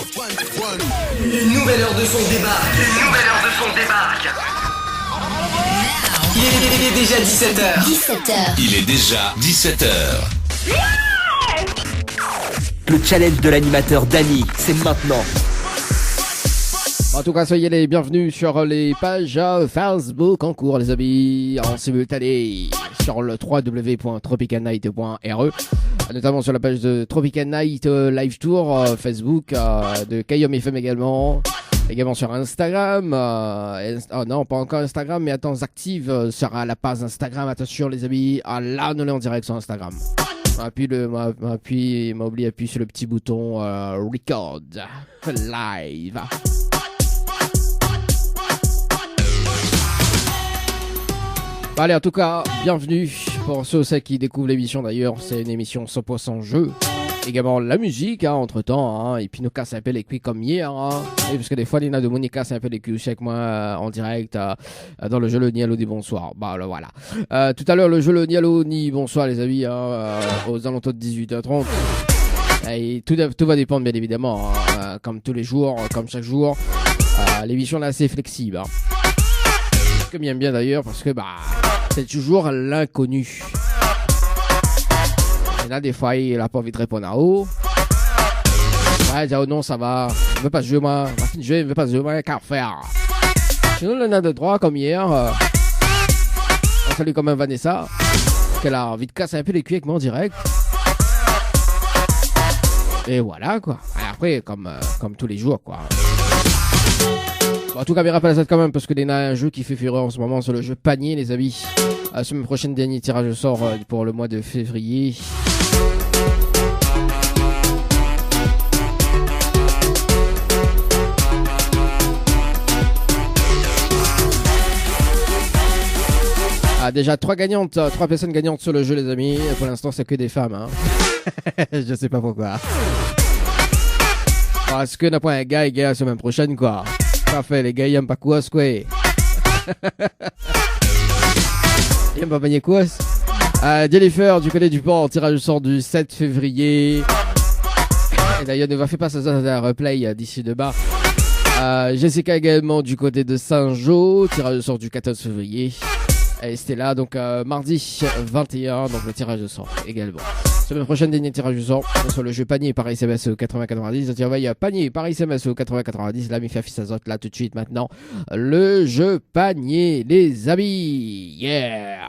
Une nouvelle heure de son débarque. Il est déjà 17h. Il est déjà 17h. Le challenge de l'animateur Dany, c'est maintenant. En tout cas, soyez les bienvenus sur les pages Facebook en cours, les amis, en simultané sur le www.tropicalnight.re, notamment sur la page de Tropical Night Live Tour Facebook, de Kayom FM également sur Instagram. Non, pas encore Instagram, mais attends, Active sera la page Instagram. Attention, les amis, là, on est en direct sur Instagram. M'a oublié appuyer sur le petit bouton Record Live. Allez, en tout cas, bienvenue pour ceux qui découvrent l'émission. D'ailleurs, c'est une émission 100% jeu. Également la musique, entre temps, et puis nous casse un peu les cuits comme hier, et parce que des fois, Lina de Monica c'est un peu les cuits avec moi en direct dans le jeu le Nialo dit bonsoir. Bah voilà. Tout à l'heure, le jeu le Nialo ni bonsoir, les amis, aux alentours de 18h30. Et tout va dépendre, bien évidemment, comme tous les jours, comme chaque jour. L'émission est assez flexible. Ce que j'aime bien d'ailleurs, parce que c'est toujours l'inconnu. Et là, des fois, il n'a pas envie de répondre à haut. Ouais, il dit, oh non, ça va. Je ne veux pas jouer, moi. Je ne veux pas jouer, moi, car faire. Sinon, on a de droit, comme hier. On salue quand même Vanessa. Qu'elle a envie de casser un peu les cuits avec moi en direct. Et voilà, quoi. Et après, comme tous les jours, quoi. Bon, en tout cas, mais rappelle ça quand même, parce que il y a un jeu qui fait fureur en ce moment sur le jeu panier, les amis. La semaine prochaine, dernier tirage au sort pour le mois de février. Déjà 3 personnes gagnantes sur le jeu, les amis. Pour l'instant, c'est que des femmes. Je sais pas pourquoi. Parce que n'a pas un gars, la semaine prochaine, quoi. Parfait, les gars, ils aiment pas quoi, quoi. Ils aiment pas panier quoi. Jennifer, du côté du port, tirage au sort du 7 février. Et d'ailleurs, ne va faire pas ça un replay d'ici de bas. Jessica également du côté de Saint-Jean, tirage au sort du 14 février. Et c'était là, donc mardi 21, donc le tirage au sort également. Semaine prochaine, dernier tirage au sort sur le jeu panier par SMS au 80-90. On y a panier par SMS au 80-90. Là, Mifia Fissazot, là tout de suite maintenant. Le jeu panier, les amis. Yeah.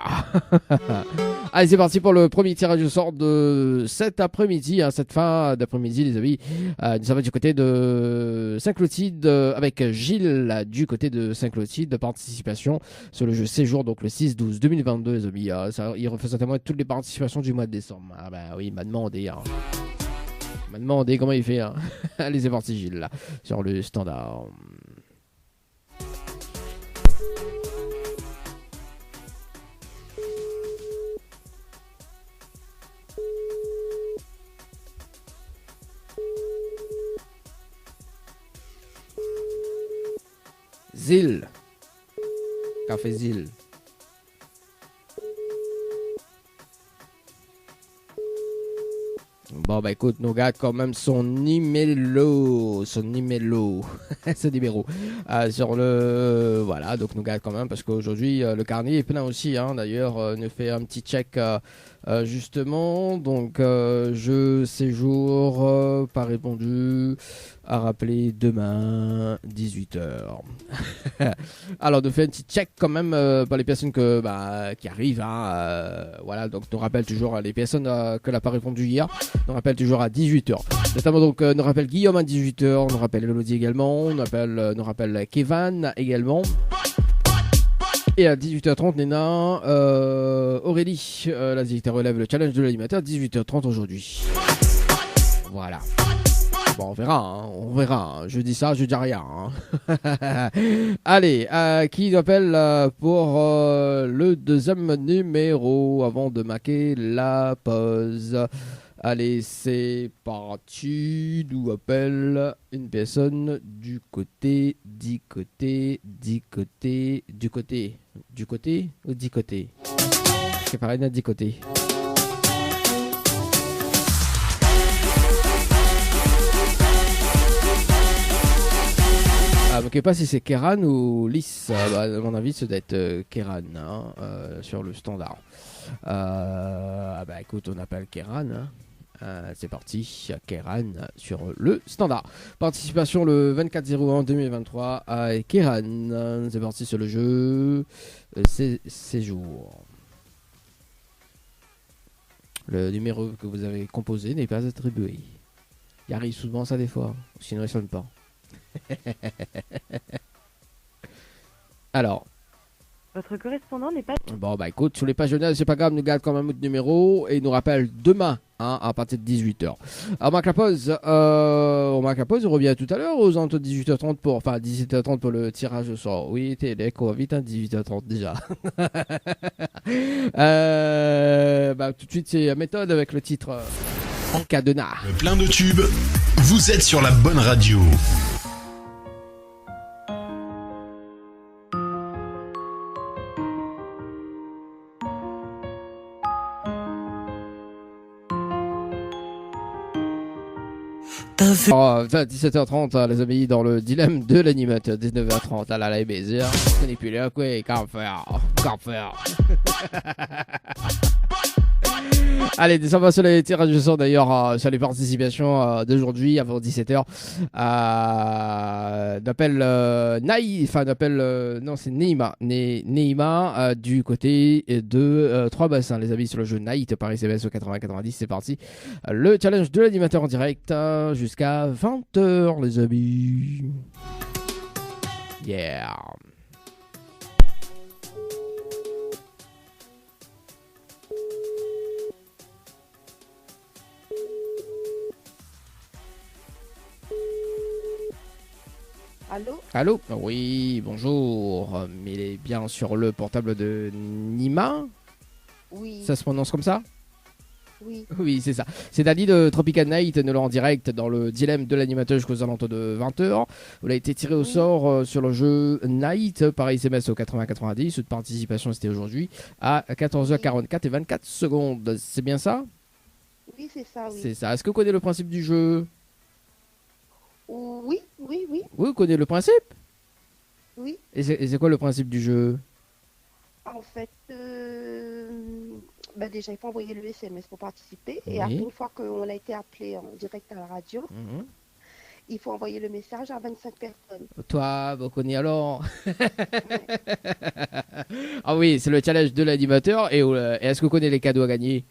Allez, c'est parti pour le premier tirage au sort de cet après-midi, cette fin d'après-midi, les amis. Nous sommes du côté de Saint-Clotilde avec Gilles du côté de Saint-Clotilde de participation sur le jeu Séjour, donc le 6-12-2022, les amis. Il refait certainement toutes les participations du mois de décembre. Oui, il m'a demandé. Il m'a demandé comment il fait. Allez, c'est parti, Gilles, là, sur le standard. Zil. Café Zil. Bon, écoute, nous garde quand même son numéro. Ce numéro. Sur le. Voilà, donc nous garde quand même, parce qu'aujourd'hui, le carnet est plein aussi. D'ailleurs, nous fait un petit check justement. Donc, je séjour, pas répondu. À rappeler demain 18h. Alors, nous fait un petit check quand même pour les personnes qui arrivent. Voilà, donc nous rappelle toujours les personnes que n'a pas répondu hier. Nous rappelle toujours à 18h. Notamment donc nous rappelle Guillaume à 18h. Nous rappelle Elodie également. Nous rappelle Kevin également. Et à 18h30, Néna, Aurélie, la directeur relève le challenge de l'animateur. 18h30 aujourd'hui. Voilà. Bon, on verra. Je dis ça, je dis rien. Allez, qui appelle pour le deuxième numéro avant de marquer la pause. Allez, c'est parti. Nous appelle une personne du côté. C'est pareil, d'un 10 côtés. Ah, je ne sais pas si c'est Keran ou Lys. À mon avis, ça doit être Keran hein, sur le standard. Écoute, on appelle Keran. Hein. C'est parti, Keran sur le standard. Participation le 24/01/2023 à Keran. C'est parti sur le jeu. Séjour. Le numéro que vous avez composé n'est pas attribué. Il arrive souvent ça des fois, sinon il sonne pas. Alors. Votre correspondant n'est pas... Bon écoute, sur les pages jeunesse, c'est pas grave, nous garde quand même notre numéro et nous rappelle demain hein, à partir de 18h. On marque la pause, on revient tout à l'heure aux alentours de 18h30 enfin 17h30 pour le tirage au sort. Oui, t'es l'écho, vite 18h30 déjà. Tout de suite c'est méthode avec le titre Cadenas. Plein de tubes, vous êtes sur la bonne radio. Alors, 17h30 les amis dans le dilemme de l'animateur. 19h30 à la baiser. Ce n'est plus là quoi, qu'en faire. Allez, descendons sur les tirages de sort d'ailleurs sur les participations d'aujourd'hui avant 17h. D'appel non c'est Neima du côté de Trois Bassins les amis sur le jeu Night par SMS au 80-90. C'est parti. Le challenge de l'animateur en direct jusqu'à 20h les amis. Yeah. Allô. Oui, bonjour. Mais il est bien sur le portable de Nima. Oui. Ça se prononce comme ça? Oui. Oui, c'est ça. C'est Dali de Tropical Night, nous en direct dans le dilemme de l'animateur jusqu'aux alentours de 20h. Vous avez été tiré au sort sur le jeu Night par SMS au 80-90. Toute participation c'était aujourd'hui à 14h44 et 24 secondes. C'est bien ça? Oui, c'est ça, oui. C'est ça. Est-ce que vous connaissez le principe du jeu? Oui. Oui, vous connaissez le principe? Oui. Et c'est quoi le principe du jeu? En fait, déjà, il faut envoyer le SMS pour participer. Oui. Et après, une fois qu'on a été appelé en direct à la radio, il faut envoyer le message à 25 personnes. Toi, vous connaissez alors? Ah oui, c'est le challenge de l'animateur. Et est-ce que vous connaissez les cadeaux à gagner?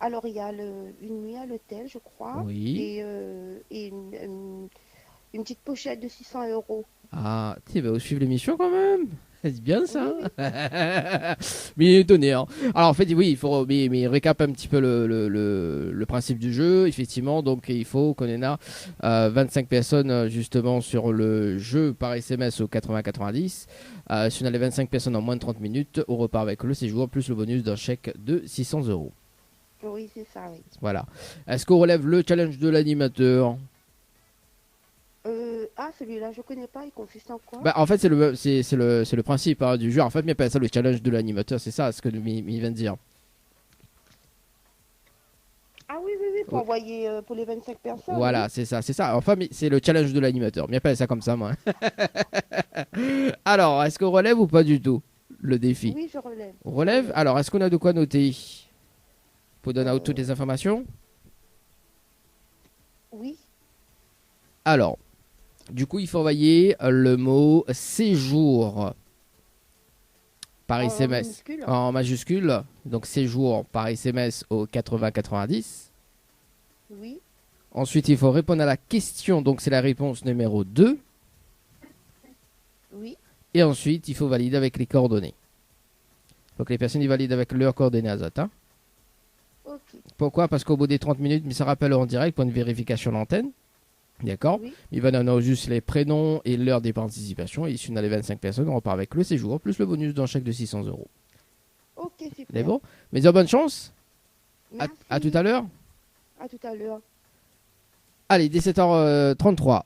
Alors, il y a une nuit à l'hôtel, je crois. Oui. Et une petite pochette de 600 €. Ah, tu vas suivre l'émission quand même. C'est bien ça. Oui. Mais étonné. Hein. Alors en fait, oui, il faut mais récap un petit peu le principe du jeu. Effectivement, donc il faut qu'on ait 25 personnes justement sur le jeu par SMS au 80-90. Si on a les 25 personnes en moins de 30 minutes, on repart avec le séjour plus le bonus d'un chèque de 600 €. Oui, c'est ça, oui. Voilà. Est-ce qu'on relève le challenge de l'animateur? Celui-là, je connais pas, il consiste en quoi? En fait, c'est le principe hein, du jeu. En fait, il appelle ça le challenge de l'animateur. C'est ça ce que il vient de dire. Ah oui, pour envoyer pour les 25 personnes. Voilà, oui. c'est ça. Enfin, c'est le challenge de l'animateur. Il appelle ça comme ça, moi. Alors, est-ce qu'on relève ou pas du tout le défi? Oui, je relève. On relève. Alors, est-ce qu'on a de quoi noter pour donner toutes les informations? Oui. Alors, du coup, il faut envoyer le mot séjour par SMS en majuscule. Donc, séjour par SMS au 80-90. Oui. Ensuite, il faut répondre à la question. Donc, c'est la réponse numéro 2. Oui. Et ensuite, il faut valider avec les coordonnées. Il faut que les personnes y valident avec leurs coordonnées Azot. Hein. Ok. Pourquoi? Parce qu'au bout des 30 minutes, mais ça rappelle en direct pour une vérification d'antenne. D'accord. Oui. Il va donner juste les prénoms et l'heure des participations. Et si on a les 25 personnes, on repart avec le séjour, plus le bonus d'un chèque de 600 €. Ok, super. C'est bon? Mais bonne chance. Merci. À tout à l'heure. À tout à l'heure. Allez, 17h33.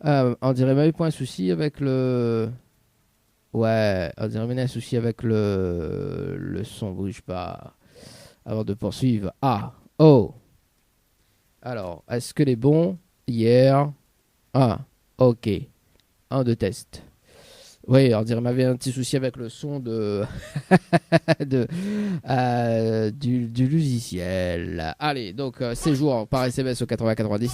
On dirait même pas un souci avec le... Ouais, on dirait même un souci avec le son. Bouge pas. Avant de poursuivre. Ah, oh. Alors, est-ce que les bons hier? Ah, Ok. 1, 2, test. Oui, on dirait qu'il m'avait un petit souci avec le son de, du logiciel. Allez, donc séjour par SMS au 8090.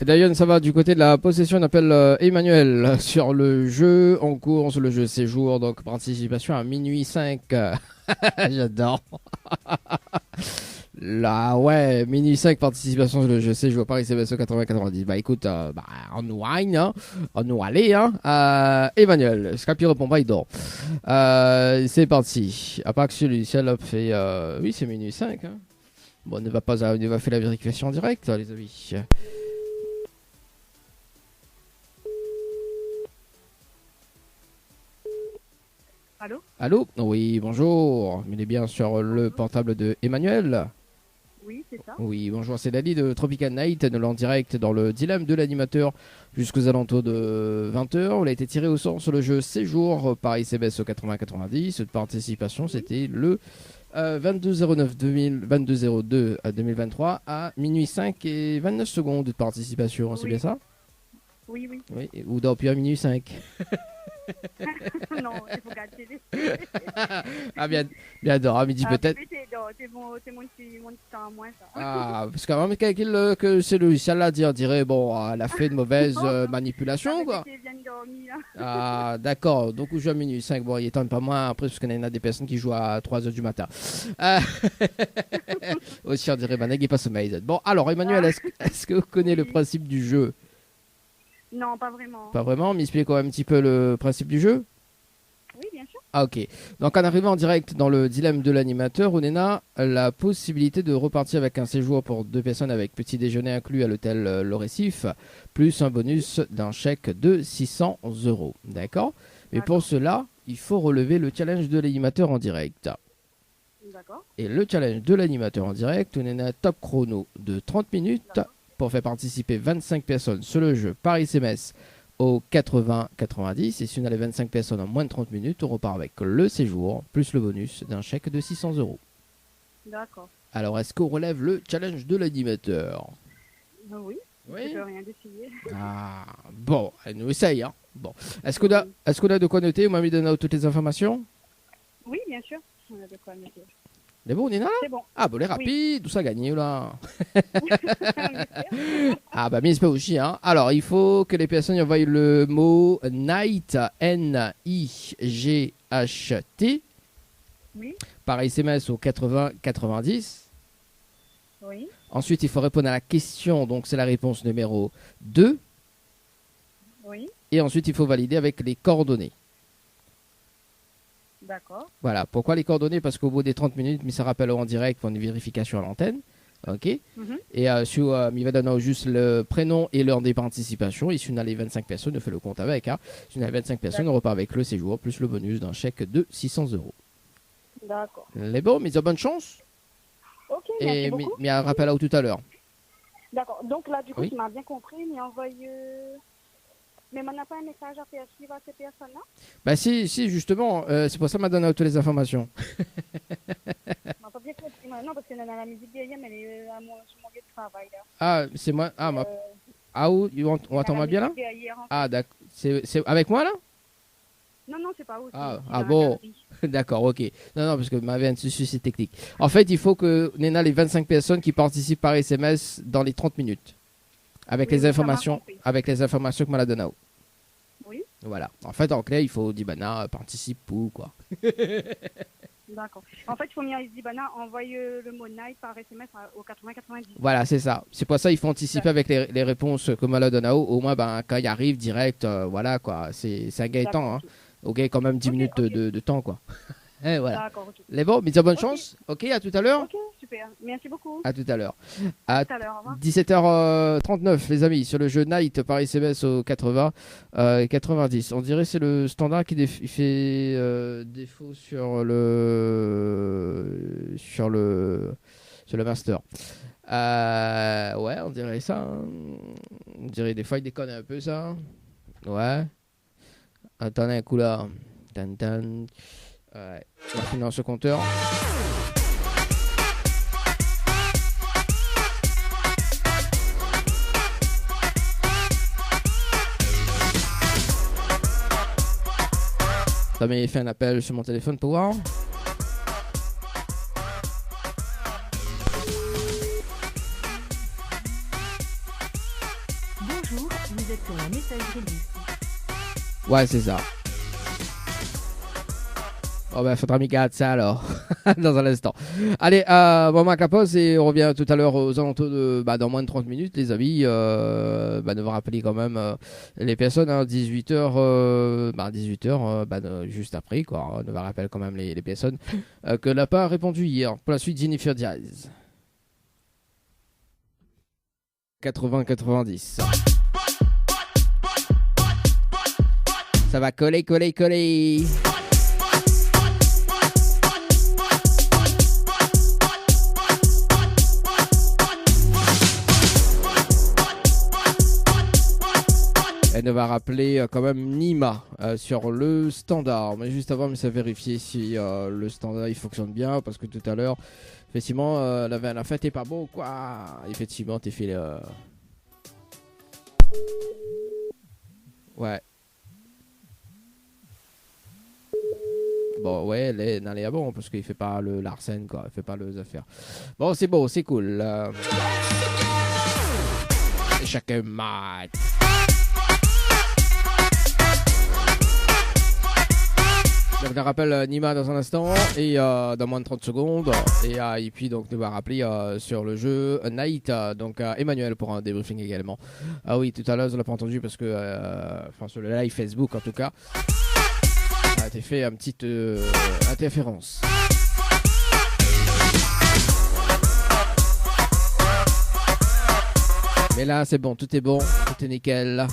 D'ailleurs, ça va du côté de la possession. On appelle Emmanuel sur le jeu en cours, sur le jeu séjour. Donc, participation à minuit 5. J'adore. Là, ouais, minuit 5, participation sur le jeu séjour Paris CBSO 80-90. Bah écoute, on wine, hein. On nous allait, hein. Emmanuel, Scapi répond pas, il dort. C'est parti. À part que celui-ci, elle fait. Oui, c'est minuit 5. Hein. Bon, on ne va pas faire la vérification en direct, les amis. Allô? Allô? Oui, bonjour. Il est bien sur le portable de Emmanuel. Oui, c'est ça. Oui, bonjour, c'est Dali de Tropical Night. Nous l'en direct dans le dilemme de l'animateur jusqu'aux alentours de 20h. On a été tiré au sort sur le jeu Séjour Paris CBS au 80-90. Cette participation, c'était le 22-09-2022 à 2023 à minuit 5 et 29 secondes de participation. Oui. C'est bien ça? Oui, oui. Oui, ou depuis à minuit 5. Non, il faut garder. Ah, bien d'accord, à midi peut-être. C'est mon petit temps à moi, ça. Ah, parce qu'avant, que c'est le là dirait, bon, elle a fait une mauvaise manipulation, quoi. Ah, d'accord, donc je joue à minuit 5, bon, il est temps pas moins après, parce qu'il y en a des personnes qui jouent à 3h du matin. Aussi, on dirait, il pas sommeil. Bon, alors, Emmanuel, est-ce que vous connaissez le principe du jeu? Non, pas vraiment. Pas vraiment, mais expliquez quand même un petit peu le principe du jeu. Oui, bien sûr. Ah, ok. Donc en arrivant en direct dans le dilemme de l'animateur, on a la possibilité de repartir avec un séjour pour 2 personnes avec petit déjeuner inclus à l'hôtel Le Récif, plus un bonus d'un chèque de 600 €. D'accord? Mais pour cela, il faut relever le challenge de l'animateur en direct. D'accord. Et le challenge de l'animateur en direct, on a un top chrono de 30 minutes pour faire participer 25 personnes sur le jeu par SMS au 80-90. Et si on a les 25 personnes en moins de 30 minutes, on repart avec le séjour plus le bonus d'un chèque de 600 €. D'accord. Alors, est-ce qu'on relève le challenge de l'animateur? Oui. Oui. Je peux rien décider. Ah, bon, elle nous essaye. Hein. Bon. Est-ce qu'on a de quoi noter? On m'a mis de noter toutes les informations? Oui, bien sûr. On a de quoi noter. C'est bon, Nina? C'est bon. Ah, bon, les rapides, tout ça gagné, là. Ah, bah, mais c'est pas aussi, hein. Alors, il faut que les personnes envoient le mot night, N-I-G-H-T. Oui. Par SMS au 80-90. Oui. Ensuite, il faut répondre à la question, donc c'est la réponse numéro 2. Oui. Et ensuite, il faut valider avec les coordonnées. D'accord. Voilà. Pourquoi les coordonnées? Parce qu'au bout des 30 minutes, mais ça rappelle en direct pour une vérification à l'antenne. Ok. Et si il va donner juste le prénom et l'heure des participations. Et si on a les 25 personnes, on fait le compte avec. Hein. Si on a les 25 personnes, on repart avec le séjour plus le bonus d'un chèque de 600 €. D'accord. Les bons, mais bonne chance. Ok, merci beaucoup. Mais un rappel à tout à l'heure. D'accord. Donc là, du coup, Oui. tu m'as bien compris, mais envoie... Mais on n'a pas un message à faire suivre à ces personnes-là? Bah si, justement, c'est pour ça que m'a donné toutes les informations. On pas bien compris. Non, parce que la musique derrière, mais elle est sur mon lieu de travail, là. Ah, c'est moi. Ah, où on attend bien là? Ah, d'accord. C'est avec moi là? Non, c'est pas où. Ah bon. D'accord, ok. Non, parce que m'avait un souci technique. En fait, il faut que Nena les 25 personnes qui participent par SMS dans les 30 minutes. Avec Oui, les oui, informations, ça m'a compris. avec les informations que m'a donné. Oui, Voilà. En fait, en clé, il faut Dibana participe ou quoi. d'accord. En fait, il faut mis Dibana, envoyer le mot night par SMS au 80-90. Voilà, c'est ça. C'est pour ça il faut anticiper avec les réponses que m'a donné. Au moins, quand il arrive direct, voilà quoi. C'est un gain de temps. Hein. Ok, quand même 10 minutes de temps quoi. Et voilà. D'accord, ok. Les bons, mais bonne chance. Ok, à tout à l'heure. Ok, super. Merci beaucoup. À tout à l'heure. À tout à l'heure, au revoir. 17h39 les amis, sur le jeu Night par SMS au 80 et 90. On dirait que c'est le standard qui fait défaut sur le master. Ouais, on dirait ça. Hein. On dirait des fois il déconne un peu ça. Ouais. Attendez un coup là. Tan, tan. Ouais. On va finir dans ce compteur. Ça m'a fait un appel sur mon téléphone pour voir. Bonjour, vous êtes sur la messagerie du... Ouais, c'est ça. Oh ben, faudra m'y garder ça alors, dans un instant. Allez, on marque la pause et on revient tout à l'heure aux alentours de, dans moins de 30 minutes, les amis. De vous rappeler quand même les personnes, hein, 18h, 18h, juste après, quoi. On va rappeler quand même les personnes que n'a pas répondu hier. Pour la suite, Jennifer Diaz. 80-90. Ça va coller, coller, coller. Elle nous va rappeler quand même Nima sur le standard. Mais juste avant, ça vérifier si le standard il fonctionne bien. Parce que tout à l'heure, effectivement, la fête est pas bon quoi. Effectivement, t'es fait le... Ouais. Bon, ouais, elle est à bon parce qu'il fait pas le Larsen quoi. Il fait pas les affaires. Bon, c'est beau, c'est cool. Chacun mat. Donc je rappelle Nima dans un instant et dans moins de 30 secondes et puis donc nous va rappeler sur le jeu Night donc Emmanuel pour un débriefing également. Ah oui, tout à l'heure on l'a pas entendu parce que sur le live Facebook en tout cas a été fait une petite interférence. Mais là c'est bon, tout est nickel,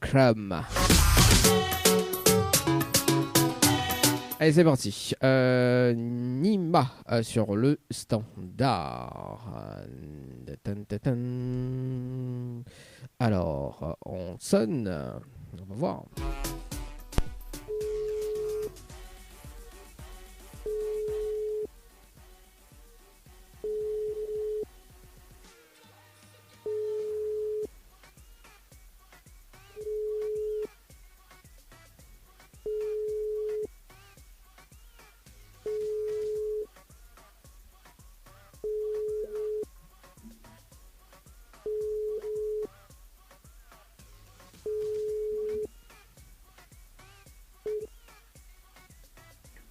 crème. Allez, c'est parti. Nima sur le standard. Alors, on sonne. On va voir.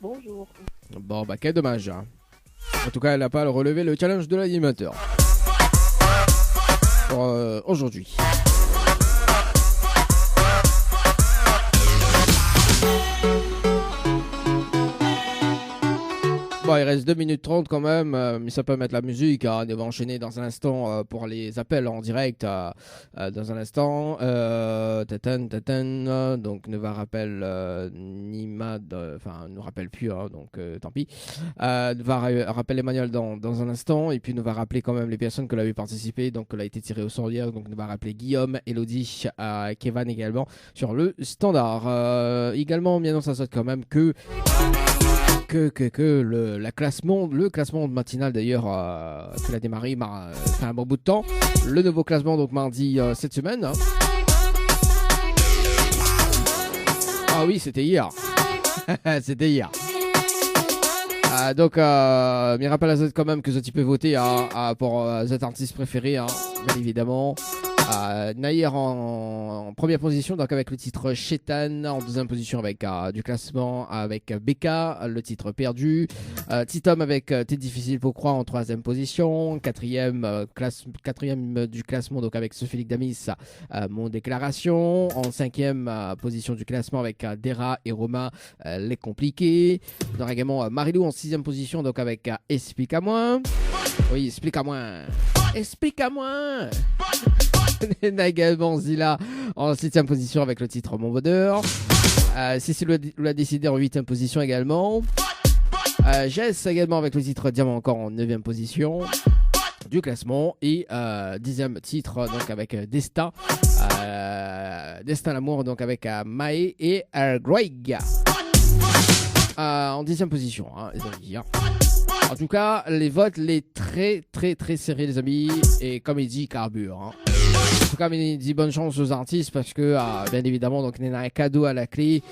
Bonjour. Bon, quel dommage. Hein. En tout cas, elle n'a pas relevé le challenge de l'animateur. Pour aujourd'hui. Bon, il reste 2 minutes 30 quand même, mais ça peut mettre la musique. On va enchaîner dans un instant pour les appels en direct. Dans un instant. Donc, ne va rappelle Nima. Enfin, nous rappelle plus, hein, donc tant pis. Va rappeler Emmanuel dans un instant. Et puis, nous va rappeler quand même les personnes qui avaient participé. Donc, elle a été tirée au sort hier. Donc, nous va rappeler Guillaume, Elodie, Kevin également sur le standard. Également, bien non, ça saute quand même que le classement matinal d'ailleurs qu'il a démarré fait un bon bout de temps. Le nouveau classement donc mardi cette semaine. Hein. Ah oui, c'était hier. C'était hier. Donc, me rappelle à Z quand même que Z, tu peux voter pour Z artiste préféré, hein, bien évidemment. Nair en première position, donc avec le titre Shetan. En deuxième position avec du classement avec Becca, le titre Perdu. Titom avec T'es difficile pour croire en troisième position. Quatrième du classement, donc avec Sophie Damis, Mon déclaration. En cinquième position du classement avec Dera et Romain, Les compliqués. On aura également Marilou en sixième position, donc avec Explique-à-moi. Oui, explique-à-moi. Explique-à-moi. On a également Zilla en 7ème position avec le titre Mon bonheur. Cécile l'a décidé en 8ème position également. Jess également avec le titre Diamant encore en 9ème position du classement. Et 10ème titre donc avec Destin. Destin l'amour donc avec Mae et Greg. En 10ème position, hein, les amis. Hein. En tout cas, les votes, les très très très serrés, les amis. Et comme il dit, carbure. Hein. En tout cas, il dit bonne chance aux artistes parce que, bien évidemment, donc, il y a un cadeau à la clé.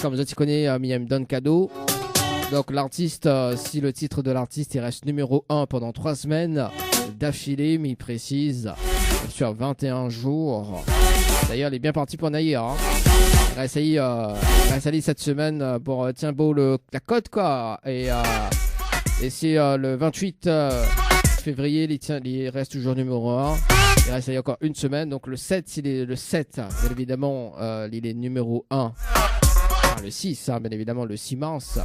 Comme je connais, il me donne cadeau. Donc, l'artiste, si le titre de l'artiste il reste numéro 1 pendant 3 semaines d'affilée, mais il précise sur 21 jours. D'ailleurs, il est bien parti pour Naïr. Hein. Il a essayé cette semaine pour, la cote, quoi. Et c'est le 28 février, il reste toujours numéro 1. Il reste encore une semaine, donc le 7, bien évidemment, il est numéro 1. Enfin, le 6, hein, bien évidemment, le 6 mars.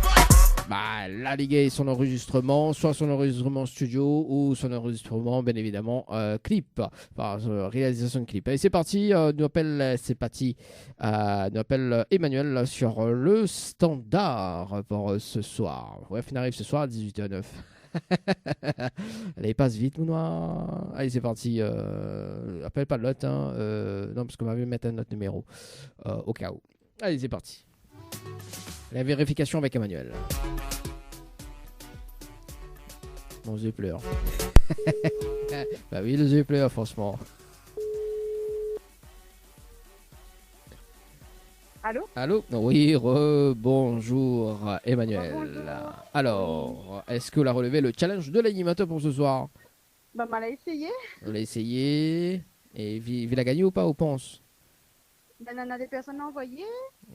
Bah, là, les gars, son enregistrement, soit son enregistrement studio ou son enregistrement, bien évidemment, clip, enfin, réalisation de clip. Et c'est parti, nous appelle Emmanuel sur le standard pour ce soir. Ouais, fin arrive ce soir à 18h09. Allez, passe vite, mon noir. Allez, c'est parti. Appelle pas l'autre, hein. Non, parce qu'on va mettre un autre numéro au cas où. Allez, c'est parti. La vérification avec Emmanuel. Mon yeux pleure. Bah oui, les yeux pleurent, franchement. Allô? Allô? Oui, bonjour Emmanuel. Bonjour. Alors, est-ce que vous avez relevé le challenge de l'animateur pour ce soir? Bah, on l'a essayé. On l'a essayé. Et il a gagné ou pas, on pense? Ben, on a des personnes envoyées.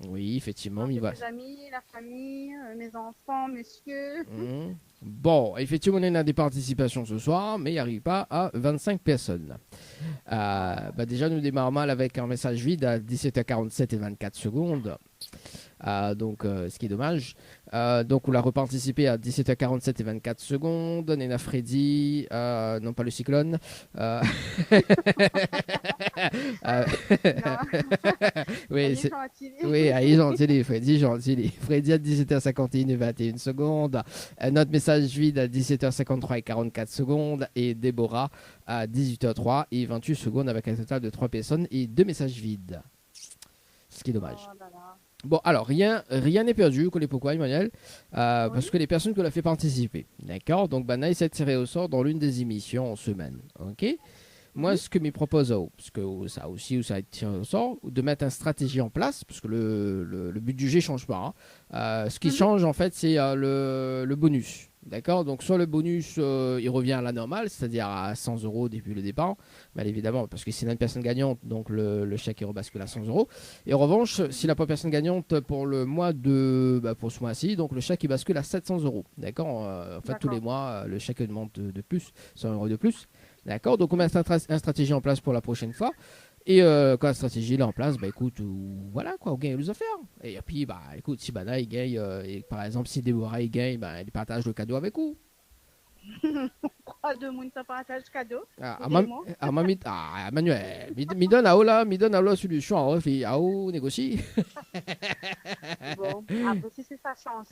Oui, effectivement, il va. Mes amis, la famille, mes enfants, monsieur. Bon, effectivement, on a des participations ce soir, mais il n'arrive pas à 25 personnes. Déjà, nous démarrons mal avec un message vide à 17h47 et 24 secondes. Ce qui est dommage. Donc, on a reparticipé à 17h47 et 24 secondes. Nena Freddy, non pas le cyclone. Oui, c'est gentil, Freddy, gentil. Freddy à 17h51 et 21 secondes. Notre message vide à 17h53 et 44 secondes. Et Déborah à 18h03 et 28 secondes avec un total de 3 personnes et 2 messages vides. Ce qui est dommage. Bon, alors, rien n'est perdu, vous pourquoi, Emmanuel parce que les personnes que l'ont fait participer, d'accord. Donc, Bana essaie de tirer au sort dans l'une des émissions en semaine, ok. Moi, ce que me propose, parce que ça aussi, ça va être tiré au sort, de mettre une stratégie en place, parce que le but du jeu ne change pas. Hein. Ce qui change, en fait, c'est le bonus. D'accord. Donc, soit le bonus, il revient à la normale, c'est-à-dire à 100 € depuis le départ. Bien évidemment, parce que c'est une personne gagnante, donc le chèque il rebascule à 100 €. Et en revanche, si la personne gagnante pour le mois pour ce mois-ci, donc le chèque il bascule à 700 €. D'accord. En fait, tous les mois, le chèque monte de plus, 100 € de plus. D'accord. Donc, on met une stratégie en place pour la prochaine fois. Et quand la stratégie est en place, écoute, voilà quoi, on gagne les affaires. Et puis, écoute, si Bana il gagne, et par exemple, si Déborah il gagne, il partage le cadeau avec vous. Trois de monde, ça partage cadeau. Manuel, mi donne la solution, à négocier. Bon, après, si c'est sa chance.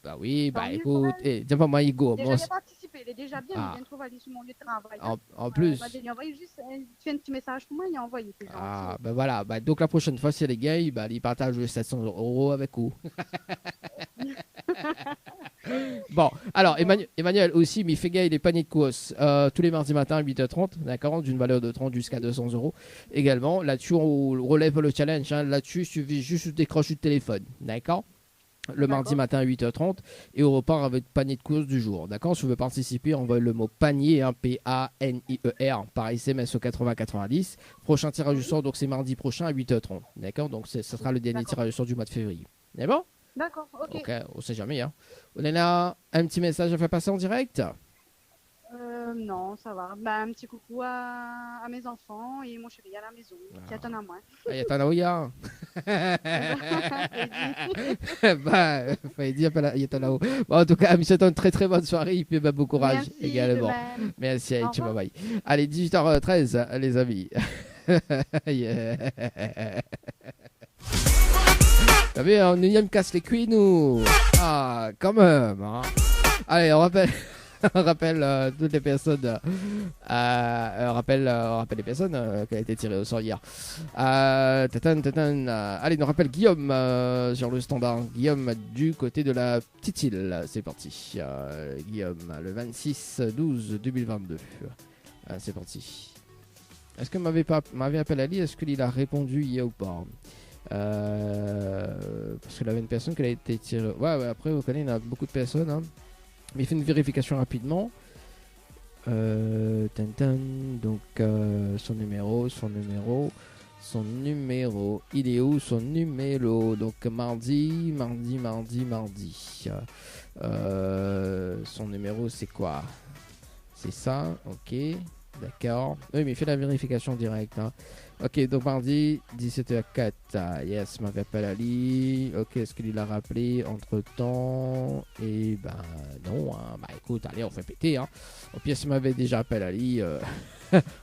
Bah oui, écoute, tiens pas moi, Igor. Déjà, il a participé, il est déjà bien, il vient de trouver sur mon lieu de travail. En plus. Il a envoyé juste un petit message pour moi, il a envoyé. Voilà, donc la prochaine fois, si elle est gay, il partage les 700 € avec vous. Bon, alors Emmanuel aussi, il fait gay les paniers de course tous les mardis matin à 8h30, d'accord, d'une valeur de 30 jusqu'à 200 € également. Là-dessus, on relève le challenge, hein. Là-dessus, il suffit juste de décrocher le téléphone, d'accord. le mardi matin à 8h30 et on repart avec le panier de courses du jour. D'accord? Si vous voulez participer, envoyez le mot panier, hein, P-A-N-I-E-R, par SMS au 8090. Prochain tirage au sort, donc c'est mardi prochain à 8h30. D'accord? Donc ce sera le dernier tirage au sort du mois de février. C'est bon? D'accord, ok. Ok, on sait jamais. Hein. On a un petit message à faire passer en direct? Non, ça va. Bah, un petit coucou à mes enfants et mon chéri à la maison, qui attend à moi. Il y a Tanaouya. Bah, il y a Tanaou. Bon, en tout cas, je vous souhaite une très très bonne soirée et puis bah, bon courage Merci, également. de même. Merci, Au tu revoir. bye. Allez, 18h13, les amis. Yeah. T'as vu, on me casse les couilles, nous. Ah, quand même. Hein. Allez, on rappelle. On rappelle toutes les personnes. On rappelle les personnes qui ont été tirées au sort hier. Allez, on rappelle Guillaume sur le standard. Guillaume du côté de la petite île. C'est parti. Guillaume, le 26/12/2022. C'est parti. Est-ce que m'avait appelé Ali? Est-ce qu'il a répondu hier ou pas? Parce qu'il avait une personne qui a été tirée. Ouais, après, vous connaissez, il y a beaucoup de personnes. Hein. Mais il fait une vérification rapidement. Donc, son numéro. Il est où son numéro? Donc, mardi. Son numéro, c'est quoi? C'est ça, ok. D'accord. Oui, mais il fait la vérification directe. Hein. Ok, donc mardi, 17h04. Yes, m'avait appelé Ali. Ok, est-ce qu'il l'a rappelé entre temps? Et ben non. Hein. Bah écoute, allez, on fait péter. Hein. Au pire, s'il m'avait déjà appelé Ali,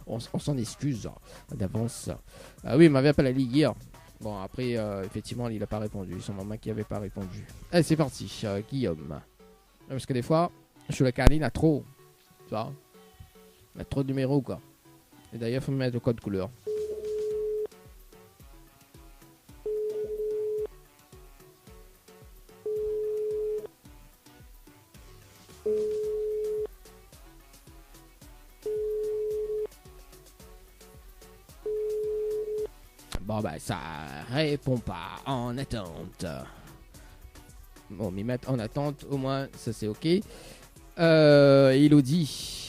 on s'en excuse d'avance. Ah oui, il m'avait appelé Ali hier. Bon, après, effectivement, il n'a pas répondu. Son maman qui n'avait pas répondu. Allez, c'est parti, Guillaume. Parce que des fois, sur la canine, il y a trop. Tu vois? Il y a trop de numéros, quoi. Et d'ailleurs, il faut me mettre le code couleur. Bon, bah, ça répond pas. En attente. Bon, mais mettre en attente, au moins, ça c'est ok. Elodie.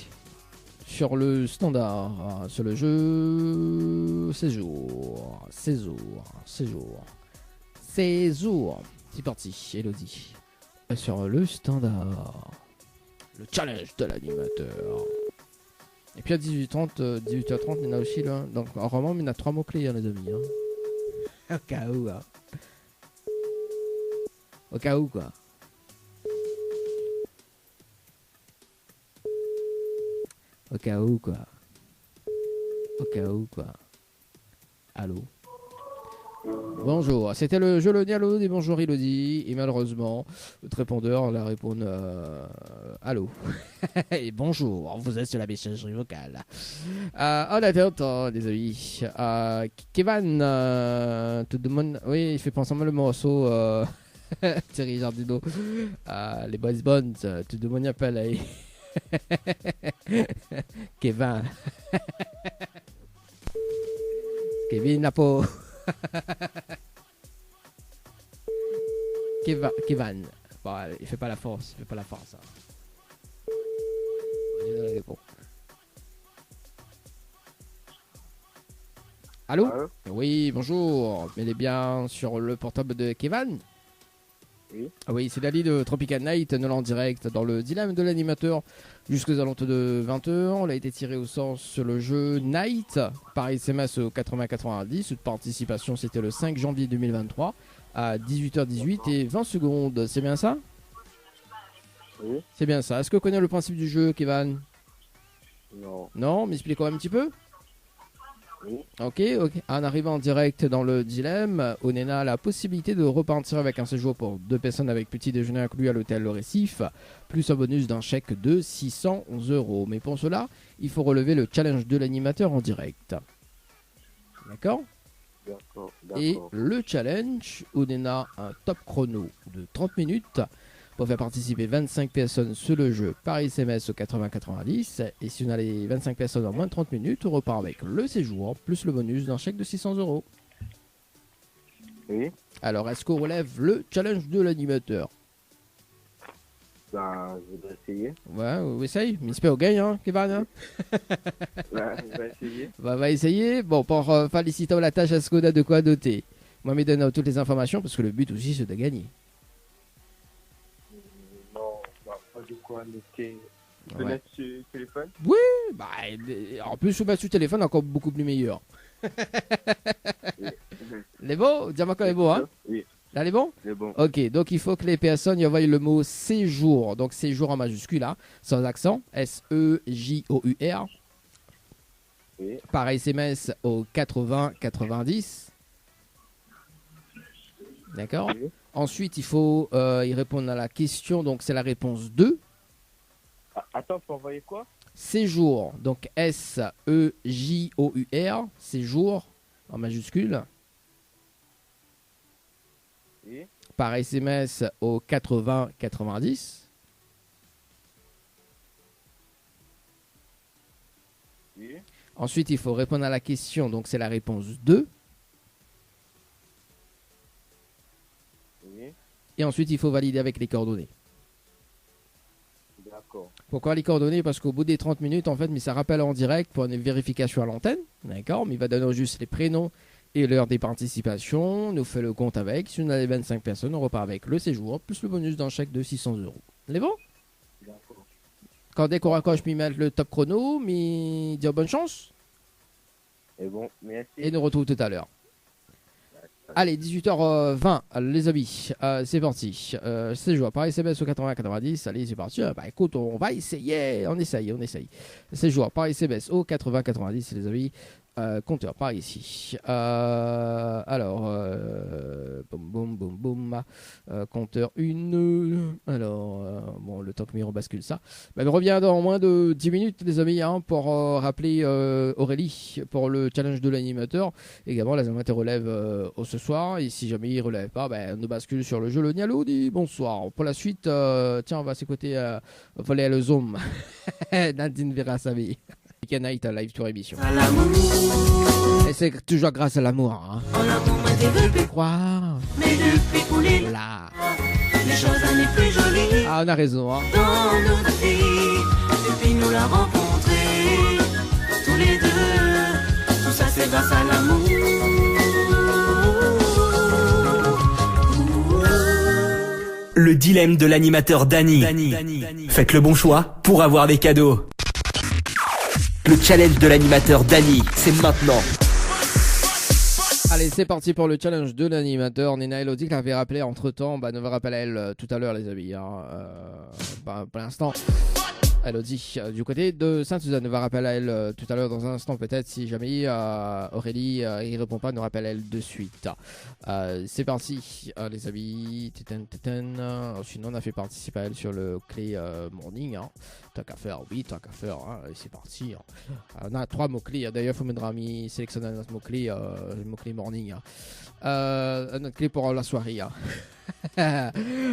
Sur le standard. Sur le jeu. Séjour. C'est parti, Elodie. Sur le standard. Le challenge de l'animateur. Et puis à 18h30, il y en a aussi là. Donc en roman, il y en a 3 mots-clés, les amis. Hein. Au cas où, hein. Au cas où, quoi. Au cas où, quoi. Au cas où, quoi. Allô. Bonjour, c'était le jeu le dialogue des bonjour Elodie et malheureusement votre répondeur la répond allô et bonjour, vous êtes sur la messagerie vocale. En attendant les amis, Kevin te demande, oui il fait penser à le morceau Thierry Jardino, les boys bonds, te demande un peu là. Kevin la peau. Kevin. Bon, il fait pas la force. Hein. Allô? Oui, bonjour. Mais bien sur le portable de Kevin? Oui. Oui, c'est Dali de Tropical Night, nous en direct dans le dilemme de l'animateur jusqu'aux alentours de 20h. On a été tiré au sort sur le jeu Night par SMS au 8090. Cette participation, c'était le 5 janvier 2023 à 18h18 et 20 secondes. C'est bien ça? Oui. C'est bien ça. Est-ce que vous connaissez le principe du jeu, Kevin? Non. Non, m'expliquez un petit peu? Oui. Ok. En arrivant en direct dans le dilemme, Onena a la possibilité de repartir avec un séjour pour 2 personnes avec petit déjeuner inclus à l'hôtel Le Récif, plus un bonus d'un chèque de 600 €. Mais pour cela, il faut relever le challenge de l'animateur en direct. D'accord? D'accord. Et le challenge, Onena a un top chrono de 30 minutes pour faire participer 25 personnes sur le jeu par SMS au 8090. Et si on a les 25 personnes en moins de 30 minutes, on repart avec le séjour plus le bonus d'un chèque de 600 €. Oui. Oui. Alors, est-ce qu'on relève le challenge de l'animateur? Ben, je voudrais essayer. Ouais, on essaye. Mais j'espère qu'on gagne, hein, Kevin, hein. Ouais, je vais essayer. On va essayer. Bon, pour féliciter la tâche, est-ce qu'on a de quoi noter? Moi, je donne toutes les informations parce que le but aussi, c'est de gagner. Non, bah, pas de quoi noter. Je peux Ouais. mettre sur le téléphone? Bah, en plus, on met sur le téléphone, encore beaucoup plus meilleur. Les beaux? Dis-moi quand les beaux, hein? Oui, Là, les bons? c'est bon. Ok, donc il faut que les personnes y envoient le mot séjour. Donc séjour en majuscule, hein, sans accent. S-E-J-O-U-R. Oui. Par SMS au 80-90. D'accord. Oui. Ensuite, il faut y répondre à la question. Donc c'est la réponse 2. Ah, attends, faut envoyer quoi? Séjour. Donc S-E-J-O-U-R. Séjour en majuscule. Oui. Par SMS au 80-90. Oui. Ensuite, il faut répondre à la question. Donc c'est la réponse 2. Oui. Et ensuite, il faut valider avec les coordonnées. D'accord. Pourquoi les coordonnées? Parce qu'au bout des 30 minutes, en fait, mais ça rappelle en direct pour une vérification à l'antenne. D'accord. Mais il va donner juste les prénoms et l'heure des participations. Nous fait le compte avec. Si on a les 25 personnes, on repart avec le séjour, plus le bonus d'un chèque de 600 €. Les bon? D'accord. Quand dès qu'on raccroche, m'y mettre le top chrono, m'y dire bonne chance. Et bon, merci. Et nous retrouve tout à l'heure. Allez, 18h20, les amis, c'est parti. Séjour par SMS au 80-90, allez, c'est parti. Bah écoute, on va essayer, on essaye. Séjour par SMS au 80-90, les amis. Compteur par ici. Alors, boum, boum, boum. Compteur 1. Alors, bon, le temps que Miro bascule ça. Bah, on revient dans moins de 10 minutes, les amis, hein, pour rappeler Aurélie pour le challenge de l'animateur. Également, l'animateur relève ce soir. Et si jamais il relève pas, on nous bascule sur le jeu. Le Nialo dit bonsoir. Pour la suite, tiens, on va s'écouter voler le Zoom. Nadine Verasami. Weekend Night live tour émission. Et c'est toujours grâce à l'amour. Hein. Croire. Mais depuis qu'on est là, les choses n'est plus jolies. Ah, on a raison. Hein. Dans notre vie, depuis nous l'a rencontré, tous les deux, tout ça c'est grâce à l'amour. Le dilemme de l'animateur Dany. Faites le bon choix pour avoir des cadeaux. Le challenge de l'animateur Dany, c'est maintenant. Allez, c'est parti pour le challenge de l'animateur. Nina Elodie qui l'avait rappelé entre temps, nous va rappeler elle tout à l'heure, les amis. Hein. Pour l'instant, Elodie du côté de Sainte-Suzanne va rappeler elle tout à l'heure dans un instant, peut-être si jamais Aurélie il répond pas, nous rappelle elle de suite. C'est parti, les amis. Sinon, on a fait participer elle sur le clé morning. Hein. Tant qu'à faire, oui, tant qu'à faire. Hein. C'est parti. Hein. On a 3 mots-clés. D'ailleurs, il faut mettre ami sélectionner notre mot-clé, le mot-clé morning. Hein. Notre clé pour la soirée. Hein.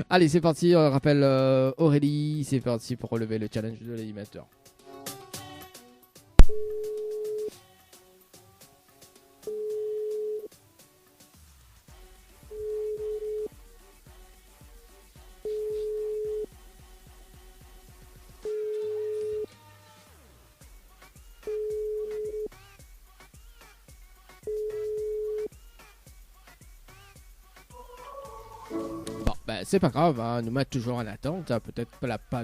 Allez, c'est parti. On rappelle Aurélie. C'est parti pour relever le challenge de l'animateur. C'est pas grave, hein, nous mettre toujours en attente. Hein, peut-être qu'elle n'a pas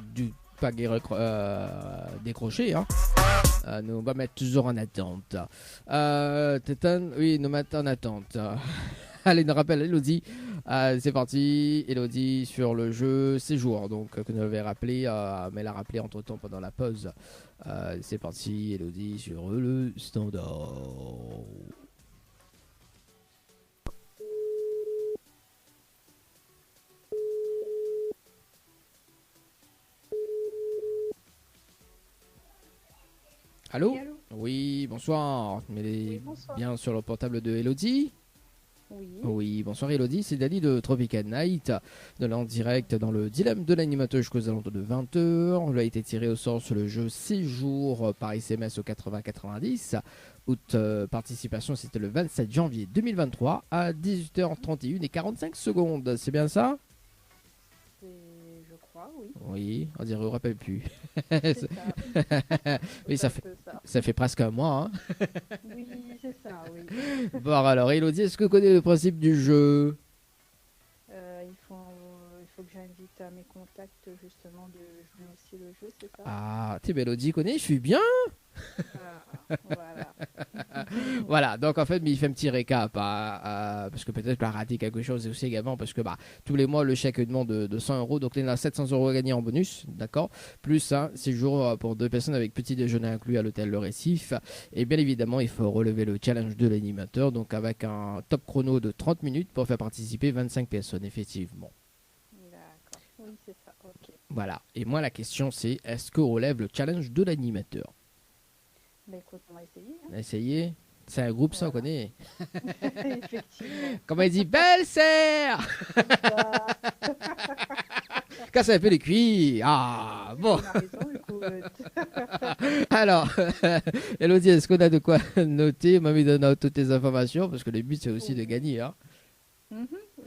décroché. Hein. Nous va mettre toujours en attente. Tétan, oui, nous mettre en attente. Allez, nous rappelle Elodie. C'est parti, Elodie sur le jeu séjour. Donc, que nous avait rappelé, mais elle a rappelé entre temps pendant la pause. C'est parti, Elodie sur le standard. Allô? Oui, allô. Oui, bonsoir. Mais Oui, bonsoir. bien sur le portable de Elodie. Oui. Oui, bonsoir Elodie, c'est Dali de Tropical Night, de l'en direct dans le dilemme de l'animateur jusqu'aux alentours de 20h. On a été tiré au sort sur le jeu 6 jours par SMS au 80-90. Participation, c'était le 27 janvier 2023 à 18h31 et 45 secondes. C'est bien ça? Je crois, oui. Oui, on dirait, on ne rappelle plus. C'est ça. Oui, ça fait presque un mois. Hein. Oui, c'est ça, oui. Bon, alors, Elodie, est-ce que vous connaissez le principe du jeu? Il faut que j'invite à mes contacts, justement, de jouer aussi le jeu, c'est ça? Ah, t'es Elodie connaît, je suis bien. Voilà. Voilà, donc en fait, mais il fait un petit récap, parce que peut-être qu'il a raté quelque chose, et aussi également parce que tous les mois, le chèque demande de 100 euros, donc il y en a 700 euros à gagner en bonus, d'accord? Plus un séjour pour 2 personnes avec petit déjeuner inclus à l'hôtel Le Récif. Et bien évidemment, il faut relever le challenge de l'animateur, donc avec un top chrono de 30 minutes pour faire participer 25 personnes, effectivement. D'accord, oui, c'est ça, ok. Voilà, et moi la question c'est, est-ce qu'on relève le challenge de l'animateur? Bah écoute, on va essayer. On a essayé. C'est un groupe, ça, on connaît. Effectivement. Comment il dit, belle sœur. Quand ça fait les cuits. Ah, bon. Alors, Elodie, est-ce qu'on a de quoi noter? Mamie donne toutes les informations, parce que le but, c'est aussi de gagner. Hein.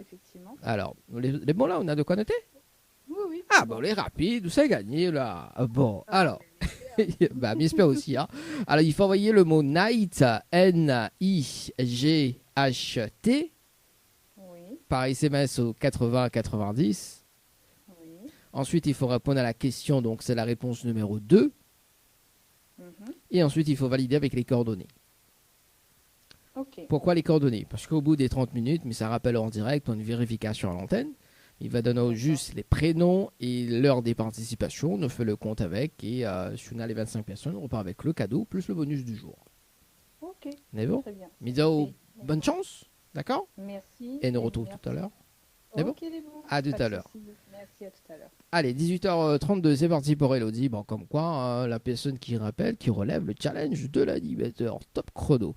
Effectivement. Alors, les bons là, on a de quoi noter? Oui. Ah, bon, les rapides, c'est gagné, là. Bon, alors. Bah, j'espère aussi. Hein. Alors, il faut envoyer le mot night, N-I-G-H-T, par SMS au 80-90. Ensuite, il faut répondre à la question, donc c'est la réponse numéro 2. Et ensuite, il faut valider avec les coordonnées. Pourquoi les coordonnées? Parce qu'au bout des 30 minutes, mais ça rappelle en direct, on a une vérification à l'antenne. Il va donner juste les prénoms et l'heure des participations. On fait le compte avec. Et si on a les 25 personnes, on repart avec le cadeau plus le bonus du jour. Ok. N'est-ce bon? Très bien. Miso, bonne chance. D'accord? Merci. Et nous retrouve tout à l'heure. C'est bon? À tout à l'heure. Merci, à tout à l'heure. Allez, 18h32, c'est parti pour Elodie. Bon, comme quoi, la personne qui rappelle, qui relève le challenge de l'animateur. Top chrono.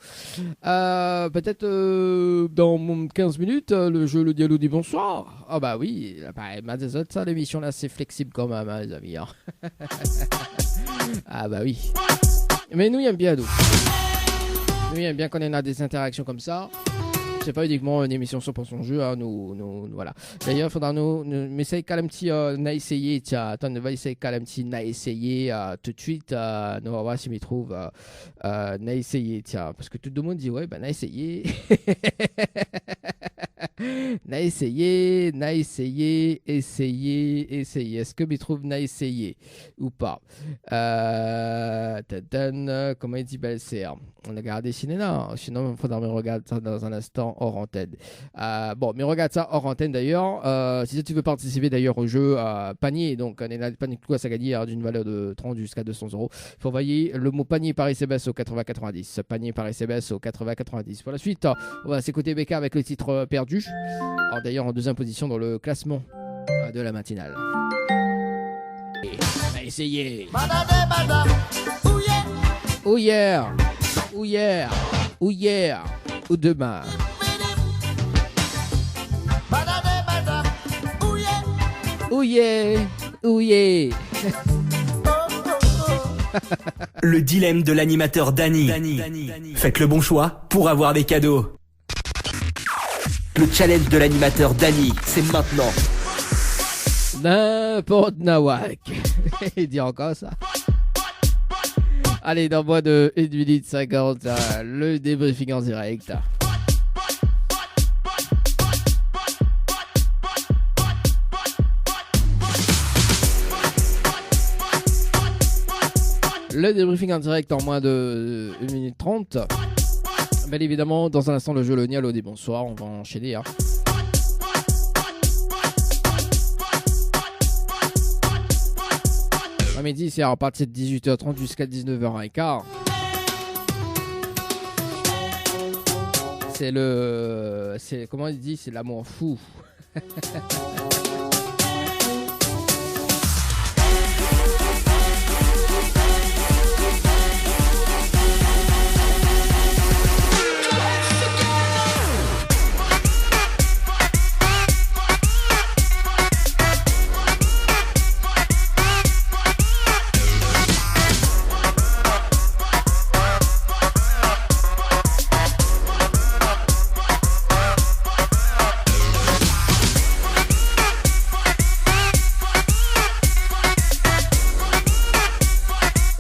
Peut-être dans 15 minutes, le jeu Le Dialogue dit bonsoir. Ah bah oui, ça, l'émission là, c'est flexible quand même, hein, les amis. Hein. Ah bah oui. Mais nous, il aime bien, nous. Nous, il aime bien qu'on ait des interactions comme ça. C'est pas uniquement une émission 100% jeu, hein, nous voilà. D'ailleurs, il faudra nous essayer quand même petit n'a essayé, tiens, attends, on va essayer quand même petit n'a essayé tout de suite, nous on va voir si m'y trouve n'a essayé, tiens, parce que tout le monde dit ouais, ben n'a essayé. N'a essayé. Est-ce que m'y trouve n'a essayé ou pas? Comment il dit Belser? On a gardé Cinéna, sinon il faudra me regarder ça dans un instant hors antenne. Bon, mais regarde ça hors antenne d'ailleurs. Si tu veux participer d'ailleurs au jeu panier, donc on a panier de quoi ça gagne d'une valeur de 30 jusqu'à 200 euros. Il faut envoyer le mot panier par SMS au 80-90. Panier par SMS au 80-90. Pour la suite, on va s'écouter Becca avec le titre Perdu. Alors d'ailleurs en deuxième position dans le classement de la matinale. On a essayé. Oh yeah. Ou hier, ou demain. Ouye. Le dilemme de l'animateur Dany. Faites le bon choix pour avoir des cadeaux. Le challenge de l'animateur Dany, c'est maintenant. N'importe nawak. Il dit encore ça. Allez, dans moins de 1 minute 50, le débriefing en direct. Le débriefing en direct en moins de 1 minute 30. Bien évidemment, dans un instant, le jeu Le Dialogue dit bonsoir. On va enchaîner. Hein. À midi, c'est à partir de 18h30 jusqu'à 19h15. C'est comment il dit, c'est l'amour fou.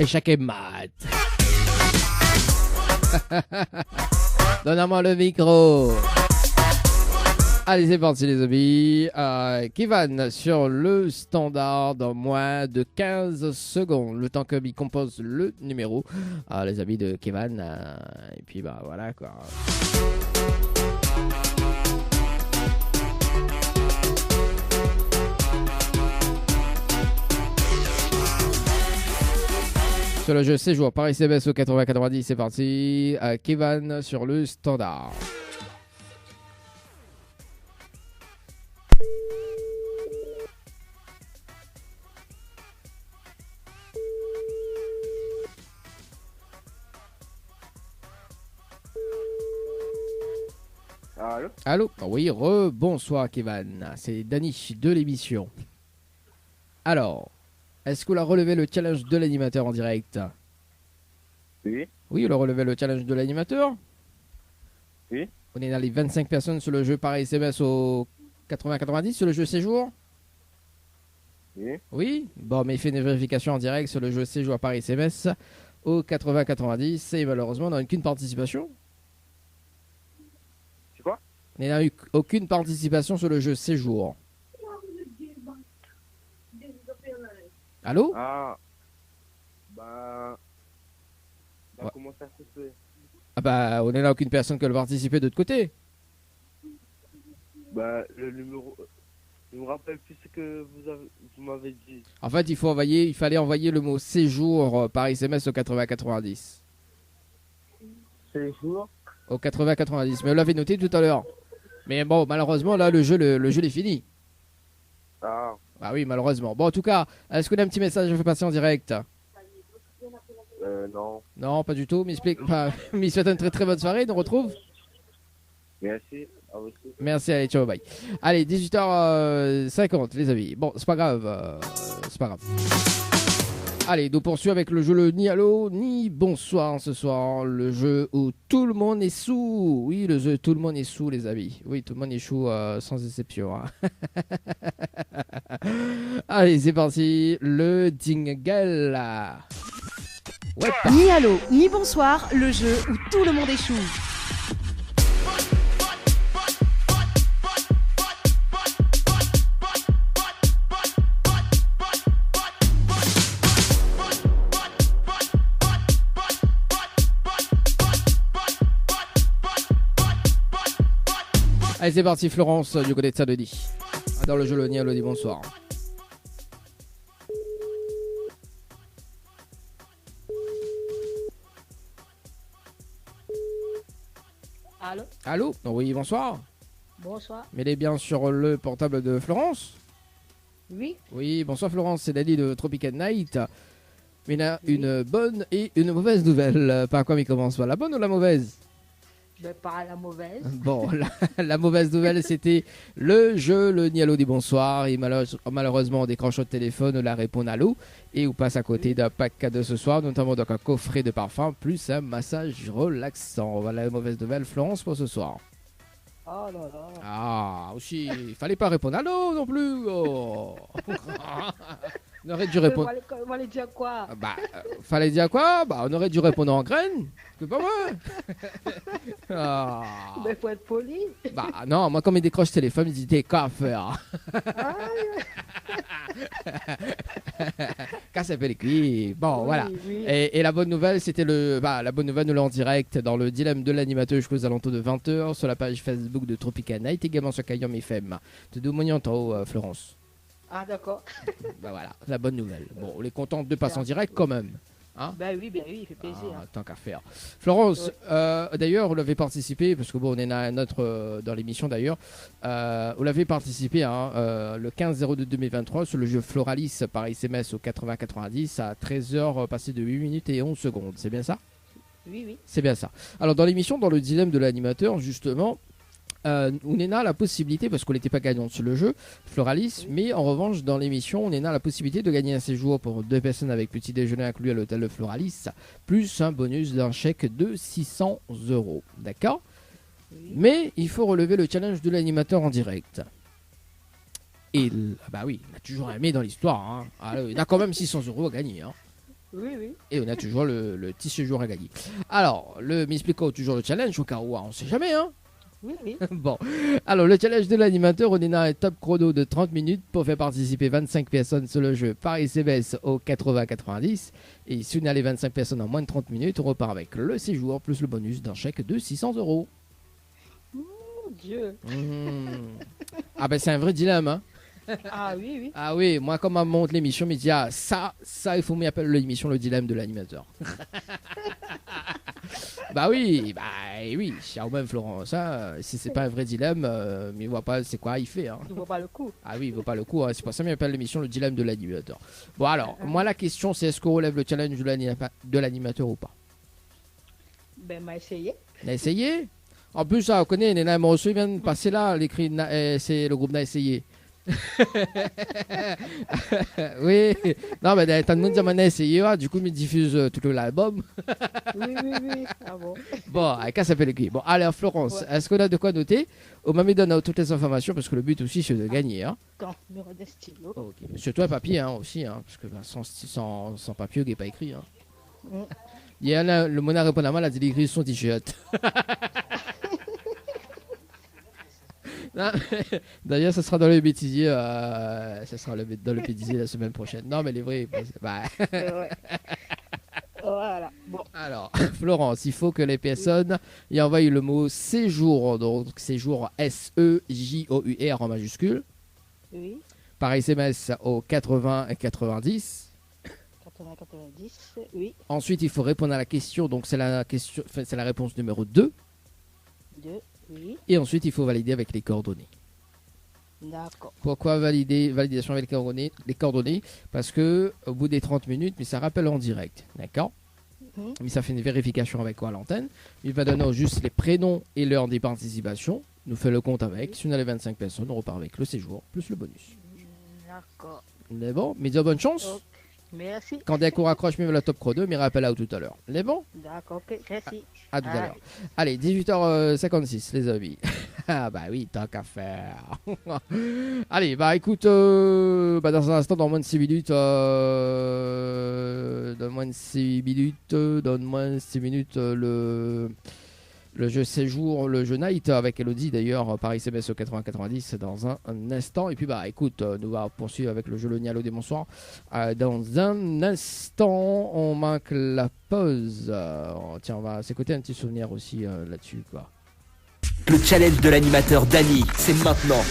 échec et mat. Donne-moi le micro. Allez, c'est parti les amis. Kevin sur le standard dans moins de 15 secondes. Le temps que il compose le numéro. Les amis de Kevin. Et puis bah voilà quoi. Sur le jeu séjour par SMS au 80-90, c'est parti. Kevin sur le standard. Allô? Allô? Oui, bonsoir Kevin. C'est Dany de l'émission. Alors, est-ce qu'on a relevé le challenge de l'animateur en direct? Oui. Oui, on a relevé le challenge de l'animateur? Oui. On est dans les 25 personnes sur le jeu par SMS au 80-90 sur le jeu séjour? Oui. Oui. Bon, mais il fait une vérification en direct sur le jeu séjour par SMS au 80-90 et malheureusement, on n'a eu qu'une participation. C'est quoi? On n'a eu aucune participation sur le jeu séjour. Allô? Ah. Bah, Ouais. comment ça se fait? Ah bah, on n'a aucune personne qui a participé de l'autre côté. Bah, le numéro... Je me rappelle plus ce que vous m'avez dit. En fait, il fallait envoyer le mot séjour par SMS au 80-90. Séjour? Au 80-90. Mais on l'avait noté tout à l'heure. Mais bon, malheureusement, là, le jeu est fini. Ah. Ah oui, malheureusement. Bon, en tout cas, est-ce qu'on a un petit message à faire passer en direct? Non. Non, pas du tout. Mais il souhaite une très très bonne soirée. On retrouve. Merci. À vous aussi. Merci, allez, ciao, bye. Allez, 18h50, les amis. Bon, c'est pas grave. C'est pas grave. Allez, nous poursuivons avec le jeu le ni allô ni bonsoir ce soir. Le jeu où tout le monde est sous. Oui, le jeu tout le monde est sous, les amis. Oui, tout le monde est sous sans exception. Hein. Allez, c'est parti. Le jingle. Ouais, Ni allô, ni bonsoir, le jeu où tout le monde échoue. Allez, c'est parti, Florence, du côté de Saint-Denis. Dans le jeu le ni allô ni bonsoir. Allô? Allô? Oui, bonsoir. Bonsoir. Mais elle est bien sur le portable de Florence? Oui? Oui, bonsoir Florence, c'est Dany de Tropical Night. Mais il y a une bonne et une mauvaise nouvelle. Par quoi il commence? La bonne ou la mauvaise? Ben, pas la mauvaise. Bon, la mauvaise nouvelle, c'était le jeu, le ni allô ni bonsoir. Et malheureusement, on décroche au téléphone, on la répond allô. Et on passe à côté d'un pack cadeau ce soir, notamment donc un coffret de parfum, plus un massage relaxant. Voilà la mauvaise nouvelle, Florence, pour ce soir. Oh là là. Ah, aussi, il fallait pas répondre allô non plus. Oh. On aurait dû répondre. On va aller dire quoi? Fallait dire quoi? On aurait dû répondre en graine. C'est pas moi. Ah. Mais faut être poli. Non, moi quand il décroche le téléphone, il dit t'es quoi à faire? Casse les couilles. Bon, Oui, voilà. oui. Et la bonne nouvelle, c'était la bonne nouvelle, nous l'a en direct dans le dilemme de l'animateur jusqu'aux alentours de 20h sur la page Facebook de Tropical Night, également sur Kayam FM. De Domonianto, Florence. Ah d'accord. Voilà, la bonne nouvelle. Bon, on est content de passer en direct quand même. Hein? Ben oui, il fait plaisir. Tant qu'à faire. Florence, d'ailleurs, vous l'avez participé, parce que bon, on est un autre dans l'émission d'ailleurs. Vous l'avez participé le 15-02-2023 sur le jeu Floralis par SMS au 80-90 à 13h passé de 8 minutes et 11 secondes. C'est bien ça? Oui. C'est bien ça. Alors, dans l'émission, dans le dilemme de l'animateur, justement, on a la possibilité, parce qu'on n'était pas gagnant sur le jeu Floralis, mais en revanche dans l'émission on a la possibilité de gagner un séjour pour 2 personnes avec petit déjeuner inclus à l'hôtel de Floralis, plus un bonus d'un chèque de 600 €. D'accord? Mais il faut relever le challenge de l'animateur en direct. Et oui, il a toujours aimé dans l'histoire. Il a quand même 600 € à gagner. Oui, oui. Et on a toujours le petit séjour à gagner. Alors, le m'expliquons toujours le challenge au cas où, on sait jamais, hein. Oui, oui. Bon, alors le challenge de l'animateur, on est dans un top chrono de 30 minutes pour faire participer 25 personnes sur le jeu par SMS au 80-90. Et si on a les 25 personnes en moins de 30 minutes, on repart avec le séjour plus le bonus d'un chèque de 600 €. Mon Dieu. Ah ben c'est un vrai dilemme, hein. Ah oui, oui. Ah oui, moi comme on monte l'émission, mais ah, ça, il faut m'appeler l'émission le dilemme de l'animateur. Bah oui, si au même Florent, ça, si c'est pas un vrai dilemme, mais il voit pas c'est quoi il fait. Hein. Il vaut pas le coup. Ah oui, il vaut pas le coup, hein. C'est pour ça qu'il appelle l'émission le dilemme de l'animateur. Bon alors, moi la question c'est est-ce qu'on relève le challenge de l'animateur ou pas? Ben, m'a essayé. On a essayé. En plus, ça, on connaît, Néna Morosso, il vient de passer là, l'écrit, c'est le groupe n'a essayé. Oui, non, mais t'as demandé à essayé, du coup, il me diffuse tout l'album. Oui, oui, oui. Ah bon. Bon, avec ça s'appelle qui? Bon, allez, Florence, est-ce qu'on a de quoi noter? On m'a mis donné toutes les informations parce que le but aussi c'est de gagner. Hein. Quand numéro de stylo. Ok, surtout un papier aussi, hein, parce que sans papier, il n'est pas écrit. Hein. Il y a le monarque répond à mal, a dit écrit son t-shirt. D'ailleurs, ça sera dans le bêtisier. Ça sera dans le bêtisier la semaine prochaine. Non, mais les vrais. Bah. Ouais. Voilà. Bon. Alors, Florence, il faut que les personnes y envoient le mot séjour. Donc, séjour S-E-J-O-U-R en majuscule. Oui. Par SMS au 80-90. 80-90, oui. Ensuite, il faut répondre à la question. Donc, c'est la réponse numéro 2. 2. Oui. Et ensuite, il faut valider avec les coordonnées. D'accord. Pourquoi validation avec les coordonnées? Parce que au bout des 30 minutes, mais ça rappelle en direct, d'accord? Mais ça fait une vérification avec quoi à l'antenne. Il va donner juste les prénoms et l'heure des participations. Nous fait le compte avec. Si on a les 25 personnes, on repart avec le séjour plus le bonus. D'accord. C'est bon? Mais dis bonne chance. Okay. Merci. Quand des cours accroche, même la top chrono, mais rappelle à tout à l'heure. C'est bon? D'accord, ok, merci. À tout à l'heure. Allez, 18h56, les amis. Ah bah oui, tant qu'à faire. Allez, bah écoute, dans un instant, dans moins de 6 minutes, le jeu séjour, le jeu night avec Elodie d'ailleurs par SMS au 80-90 dans un instant. Et puis bah écoute, nous va poursuivre avec le jeu Le Nialo des bonsoirs. Dans un instant, on manque la pause. Tiens, on va s'écouter un petit souvenir aussi là-dessus quoi. Le challenge de l'animateur Dany, c'est maintenant.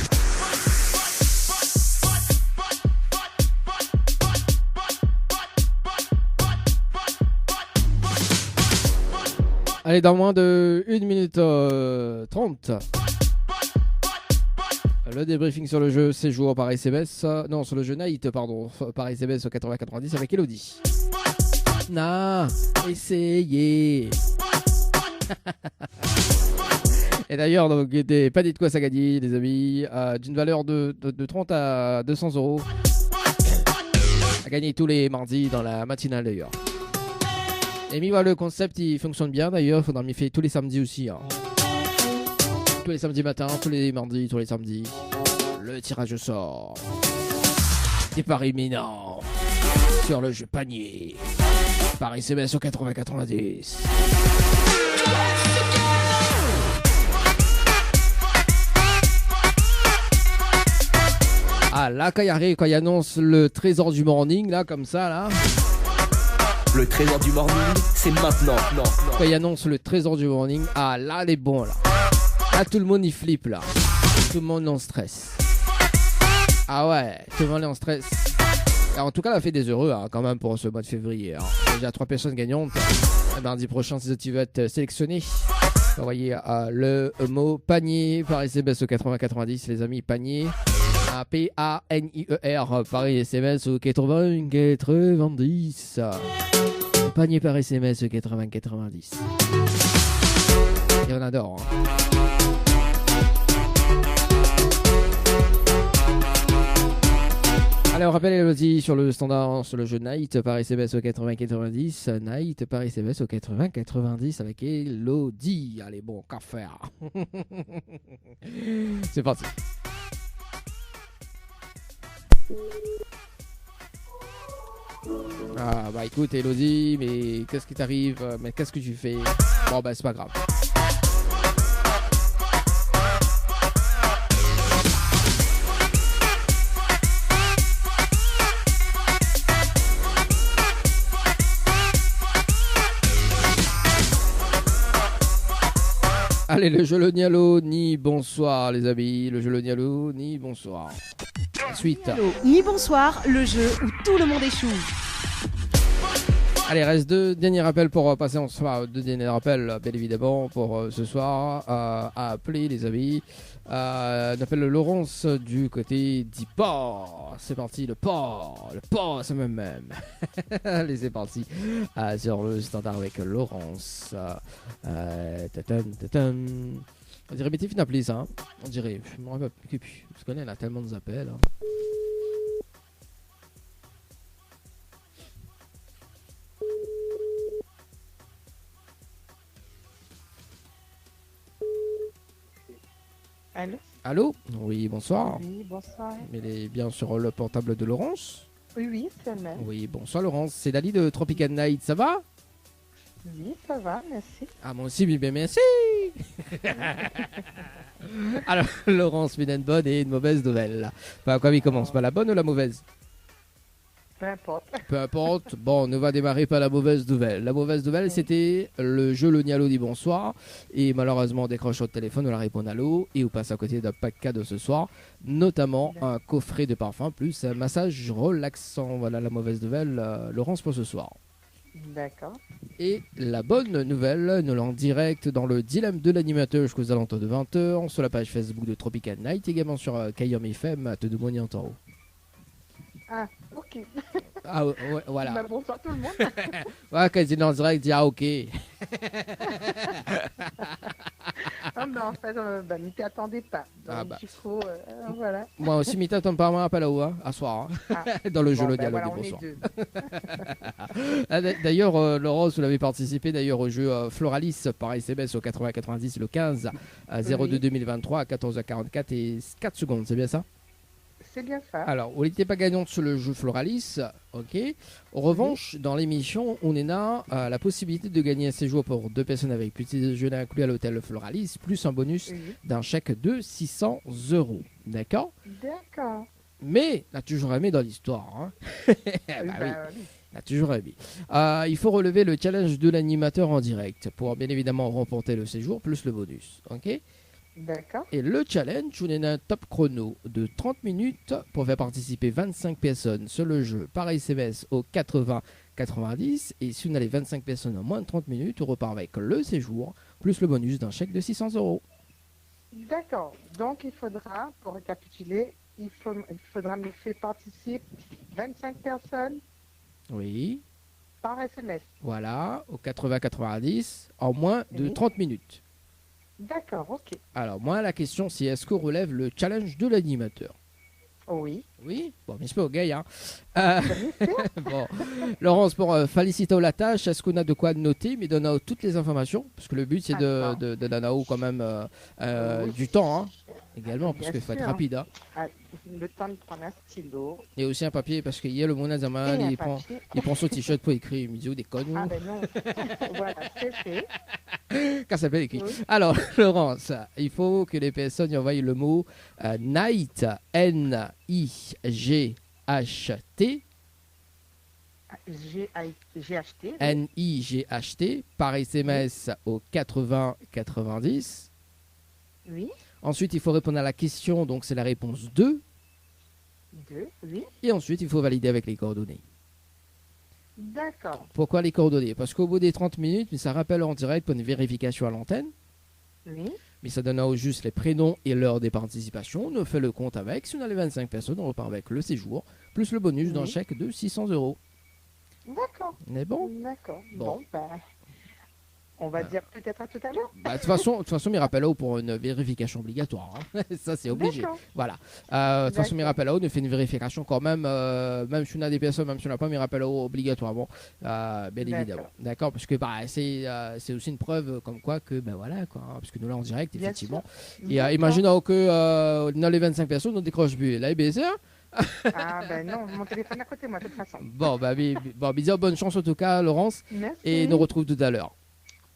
Allez, dans moins de 1 minute 30. Le débriefing sur le jeu séjour par SMS. Non, sur le jeu night, pardon. Par SMS au 80-90 avec Elodie. Essayez. Et d'ailleurs, donc, pas dit de quoi ça gagner, les amis. D'une valeur de 30 à 200 €. À gagner tous les mardis dans la matinale d'ailleurs. Et puis voilà, le concept il fonctionne bien d'ailleurs, il faudra m'y faire tous les samedis aussi. Hein. Tous les samedis matins, tous les mardis, tous les samedis. Le tirage sort. Départ imminent. Sur le jeu panier. Par SMS au 80-90. Ah là, quand il annonce le trésor du morning, là, comme ça, là. Le trésor du morning, c'est maintenant. Quand il annonce le trésor du morning, ah là, les bons, là. Là, tout le monde, il flippe, là. Tout le monde est en stress. Ah ouais, tout le monde est en stress. Alors, en tout cas, on a fait des heureux, hein, quand même, pour ce mois de février. Hein. Déjà 3 personnes gagnantes. Mardi prochain, si tu veux être sélectionné, envoyez le mot panier par SMS au 80-90, les amis, panier. P-A-N-I-E-R par SMS au 80-90. Panier par SMS au 80-90. Et on adore. Hein. Allez, on rappelle Elodie sur le standard, sur le jeu Night par SMS au 80-90. Night par SMS au 80-90 avec Elodie. Allez, bon, qu'à faire. C'est parti. Ah bah écoute Elodie, mais qu'est-ce qui t'arrive? Mais qu'est-ce que tu fais? Bon bah c'est pas grave. Allez, le jeu le Nialo, ni bonsoir les amis, le jeu le Nialo, ni bonsoir. Ensuite. Ni bonsoir, le jeu où tout le monde échoue. Allez, reste deux derniers rappels pour passer en soir. Deux derniers rappels, bien évidemment, pour ce soir. À appeler les amis. On appelle Laurence du côté du port. C'est parti, le port, c'est même. Allez, c'est parti. Sur le standard avec Laurence. On dirait Betty appelé ça. Hein. On dirait. Je me rappelle plus. Parce qu'on a tellement de appels. Hein. Allô? Allô? Oui, bonsoir. Oui, bonsoir. Elle est bien sur le portable de Laurence? Oui, c'est elle-même. Oui, bonsoir Laurence. C'est Dali de Tropical Night, ça va? Oui, ça va, merci. Ah, moi aussi, bien merci. Alors, Laurence, une bonne et une mauvaise nouvelle. Enfin, quoi, il commence pas la bonne ou la mauvaise? Peu importe. Peu importe. Bon, on va démarrer par la mauvaise nouvelle. La mauvaise nouvelle, c'était le jeu Le Nialo dit bonsoir. Et malheureusement, on décroche au téléphone, on la répond à l'eau. Et on passe à côté d'un pack cadeau ce soir. Notamment un coffret de parfum plus un massage relaxant. Voilà la mauvaise nouvelle, Laurence, pour ce soir. D'accord. Et la bonne nouvelle, nous l'en direct dans le dilemme de l'animateur jusqu'aux alentours de 20h. Sur la page Facebook de Tropical Night. Également sur Kayom FM à Tedoumoni en haut. Ah, ok. Ah ouais, voilà. Bah, bonsoir tout le monde. Ouais, quand il est en direct, il dit ah ok. Ah, mais en fait, ne t'y attendez pas. Donc, il faut, voilà. Moi aussi, m'y t'attends pas moi à Palau, hein, à soir. Hein. Ah. Dans le jeu le dialogue voilà, du bonsoir. D'ailleurs, Laurence, vous l'avez participé d'ailleurs au jeu Floralis par SMS au 8090 le 15 à 02 2023 à 14h44 et 4 secondes, c'est bien ça? C'est bien ça. Alors, on n'était pas gagnante sur le jeu Floralis, ok. En revanche, dans l'émission, on est là la possibilité de gagner un séjour pour 2 personnes avec petit déjeuner inclus à l'hôtel Floralis, plus un bonus d'un chèque de 600 €. D'accord? D'accord. Mais, on a toujours aimé dans l'histoire. Hein. On a toujours aimé. Il faut relever le challenge de l'animateur en direct pour bien évidemment remporter le séjour plus le bonus, ok. D'accord. Et le challenge, on est un top chrono de 30 minutes pour faire participer 25 personnes sur le jeu par SMS au 80-90. Et si on a les 25 personnes en moins de 30 minutes, on repart avec le séjour plus le bonus d'un chèque de 600 €. D'accord. Donc il faudra, pour récapituler, il faudra me faire participer 25 personnes. Oui. Par SMS. Voilà, au 80-90 en moins de 30 minutes. D'accord, ok. Alors, moi, la question, c'est est-ce qu'on relève le challenge de l'animateur? Oui. Oui. Bon, mais c'est pas au gay, hein. Bon. Laurence, pour féliciter la tâche, est-ce qu'on a de quoi noter, mais donner toutes les informations? Parce que le but, c'est de donner quand même du temps, hein. Également, parce qu'il faut être rapide. Hein. Le temps de prendre un stylo. Et aussi un papier, parce qu'il y a le monde à il prend son t-shirt pour écrire, il me dit des connes. Ah ben non. Voilà, c'est fait. Quand ça fait écrit. Oui. Alors, Laurence, il faut que les personnes y envoient le mot Night, N-I-G-H-T. G-H-T. N-I-G-H-T par SMS au 80-90. Oui. Ensuite, il faut répondre à la question, donc c'est la réponse 2. 2, oui. Et ensuite, il faut valider avec les coordonnées. D'accord. Pourquoi les coordonnées? Parce qu'au bout des 30 minutes, mais ça rappelle en direct pour une vérification à l'antenne. Oui. Mais ça donne au juste les prénoms et l'heure des participations. On fait le compte avec. Si on a les 25 personnes, on repart avec le séjour, plus le bonus d'un chèque de 600 €. D'accord. On est bon? D'accord. Bon, on va dire peut-être à tout à l'heure. De toute façon, mes rappels pour une vérification obligatoire. Hein. Ça, c'est obligé. Voilà. De toute façon, mes rappels nous fait une vérification quand même, même si on a des personnes, même si on n'a pas mes rappels obligatoirement. Bien évidemment. D'accord. Parce que c'est aussi une preuve comme quoi que, voilà, quoi. Hein, parce que nous, là, en direct, effectivement. Et imaginons que dans les 25 personnes, on décroche plus. Là, Ah ben non, mon téléphone à côté de moi de toute façon. Bon, disons bonne chance en tout cas, Laurence. Merci. Et nous retrouve tout à l'heure.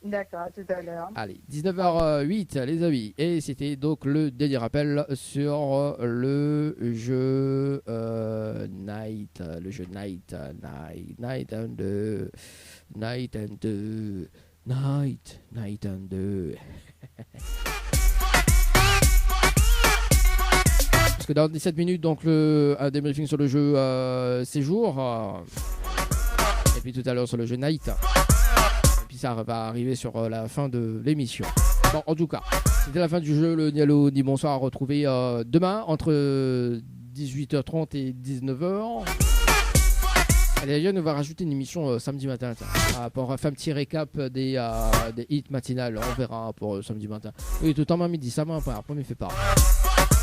D'accord, à tout à l'heure. Allez, 19h08 les amis. Et c'était donc le dernier rappel sur le jeu Night. Le jeu Night and 2. Night and 2. Parce que dans 17 minutes, donc un débriefing sur le jeu Séjour. Et puis tout à l'heure sur le jeu Night. Et puis ça va arriver sur la fin de l'émission. Bon, en tout cas, c'était la fin du jeu. Le Nialo dit bonsoir à retrouver demain entre 18h30 et 19h. Allez, d'ailleurs, on va rajouter une émission samedi matin. On va faire un petit récap des hits matinales. On verra pour samedi matin. Oui, tout le temps, midi, ça va après, il me fait pas.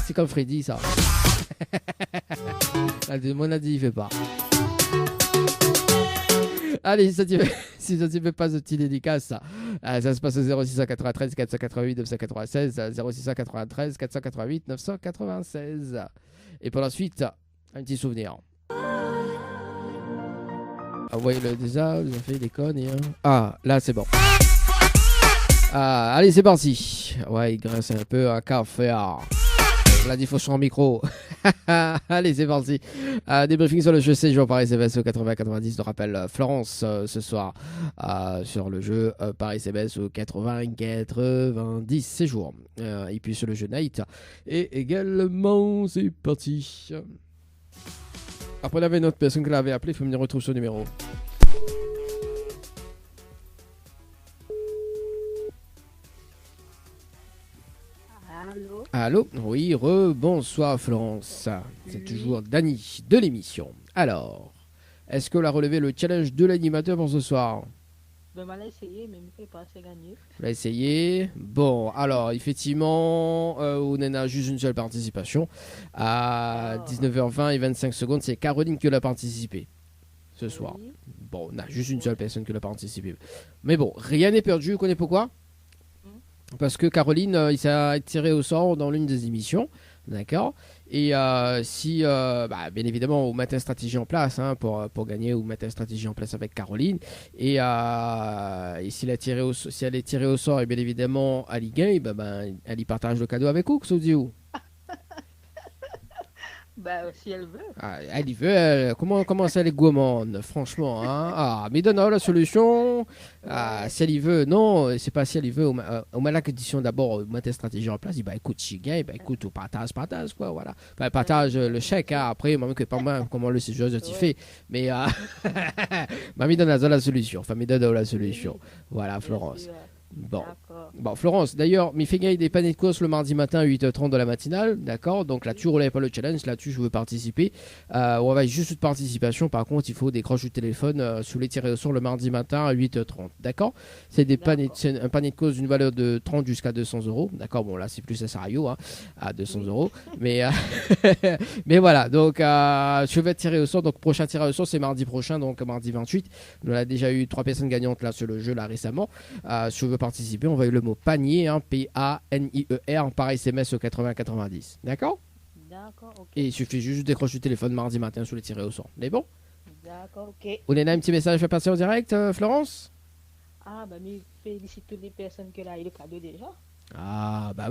C'est comme Freddy, ça. Mon a dit, il fait pas. Allez, si ça ne fait pas ce petit dédicace, ça se passe au 0693 488 996, 0693 488 996. Et pour la suite, un petit souvenir. Ah, vous voyez le déjà, vous avez fait des connes et... Ah, là c'est bon. Allez, c'est parti. Ouais, il graisse un peu un café. La diffusion en micro. Allez, c'est parti. Débriefing sur le jeu Séjour par SMS au 80-90. Je rappelle Florence ce soir sur le jeu par SMS au 80-90 Séjour. Et puis sur le jeu Night. Et également, c'est parti. Après, il y avait une autre personne qui l'avait appelé. Il faut me retrouver ce numéro. Allô? Oui, bonsoir Florence. C'est toujours Dany de l'émission. Alors, est-ce que l'on a relevé le challenge de l'animateur pour ce soir? Ben, on l'a essayé, mais il ne fait pas assez gagner. On l'a essayé. Bon, alors, effectivement, on en a juste une seule participation. À 19h20 et 25 secondes, c'est Caroline qui l'a participé ce soir. Bon, on a juste une seule personne qui l'a participé. Mais bon, rien n'est perdu. Vous connaissez pourquoi? Parce que Caroline, il s'est tiré au sort dans l'une des émissions, d'accord. Et si, bien évidemment, on met une stratégie en place pour gagner, ou mettre une stratégie en place avec Caroline. Et si elle est tirée au sort, et bien évidemment, elle y gagne, elle y partage le cadeau avec vous, que ça vous dit où? Bah, si elle veut. Elle y veut. Comment ça, elle est gourmande, franchement. Mais donne la solution. Si elle y veut, non, c'est pas si elle y veut. On met la condition d'abord, on met une stratégie en place. Il dit, écoute, si gagne, écoute, on partage, quoi, voilà. Partage le chèque, après, même que pas moi, comment le séjour je fais. Mais, mamie donne la solution. Famille donne la solution. Voilà, Florence. Bon, Florence, d'ailleurs, mes fait gagner des paniers de course le mardi matin à 8h30 de la matinale, d'accord. Donc là-dessus, relève pas le challenge, là-dessus, je veux participer. On va juste une participation, par contre, il faut décrocher le téléphone sous les tirés au sort le mardi matin à 8h30, d'accord. C'est un panier de course d'une valeur de 30 jusqu'à 200 euros, d'accord. Bon, là, c'est plus à Sarajevo, à 200 euros. Mais voilà, donc je vais tirer au sort. Donc, prochain tirage au sort, c'est mardi prochain, donc mardi 28. On a déjà eu 3 personnes gagnantes là sur le jeu, là, récemment. Si je veux participer, on va le mot panier, P-A-N-I-E-R, par SMS au 80-90. D'accord? D'accord, ok. Et il suffit juste de décrocher le téléphone mardi matin sous les tirés au sort. Mais bon? D'accord, ok. On a un petit message à passer en direct, Florence? Mais félicite toutes les personnes qui ont eu le cadeau déjà.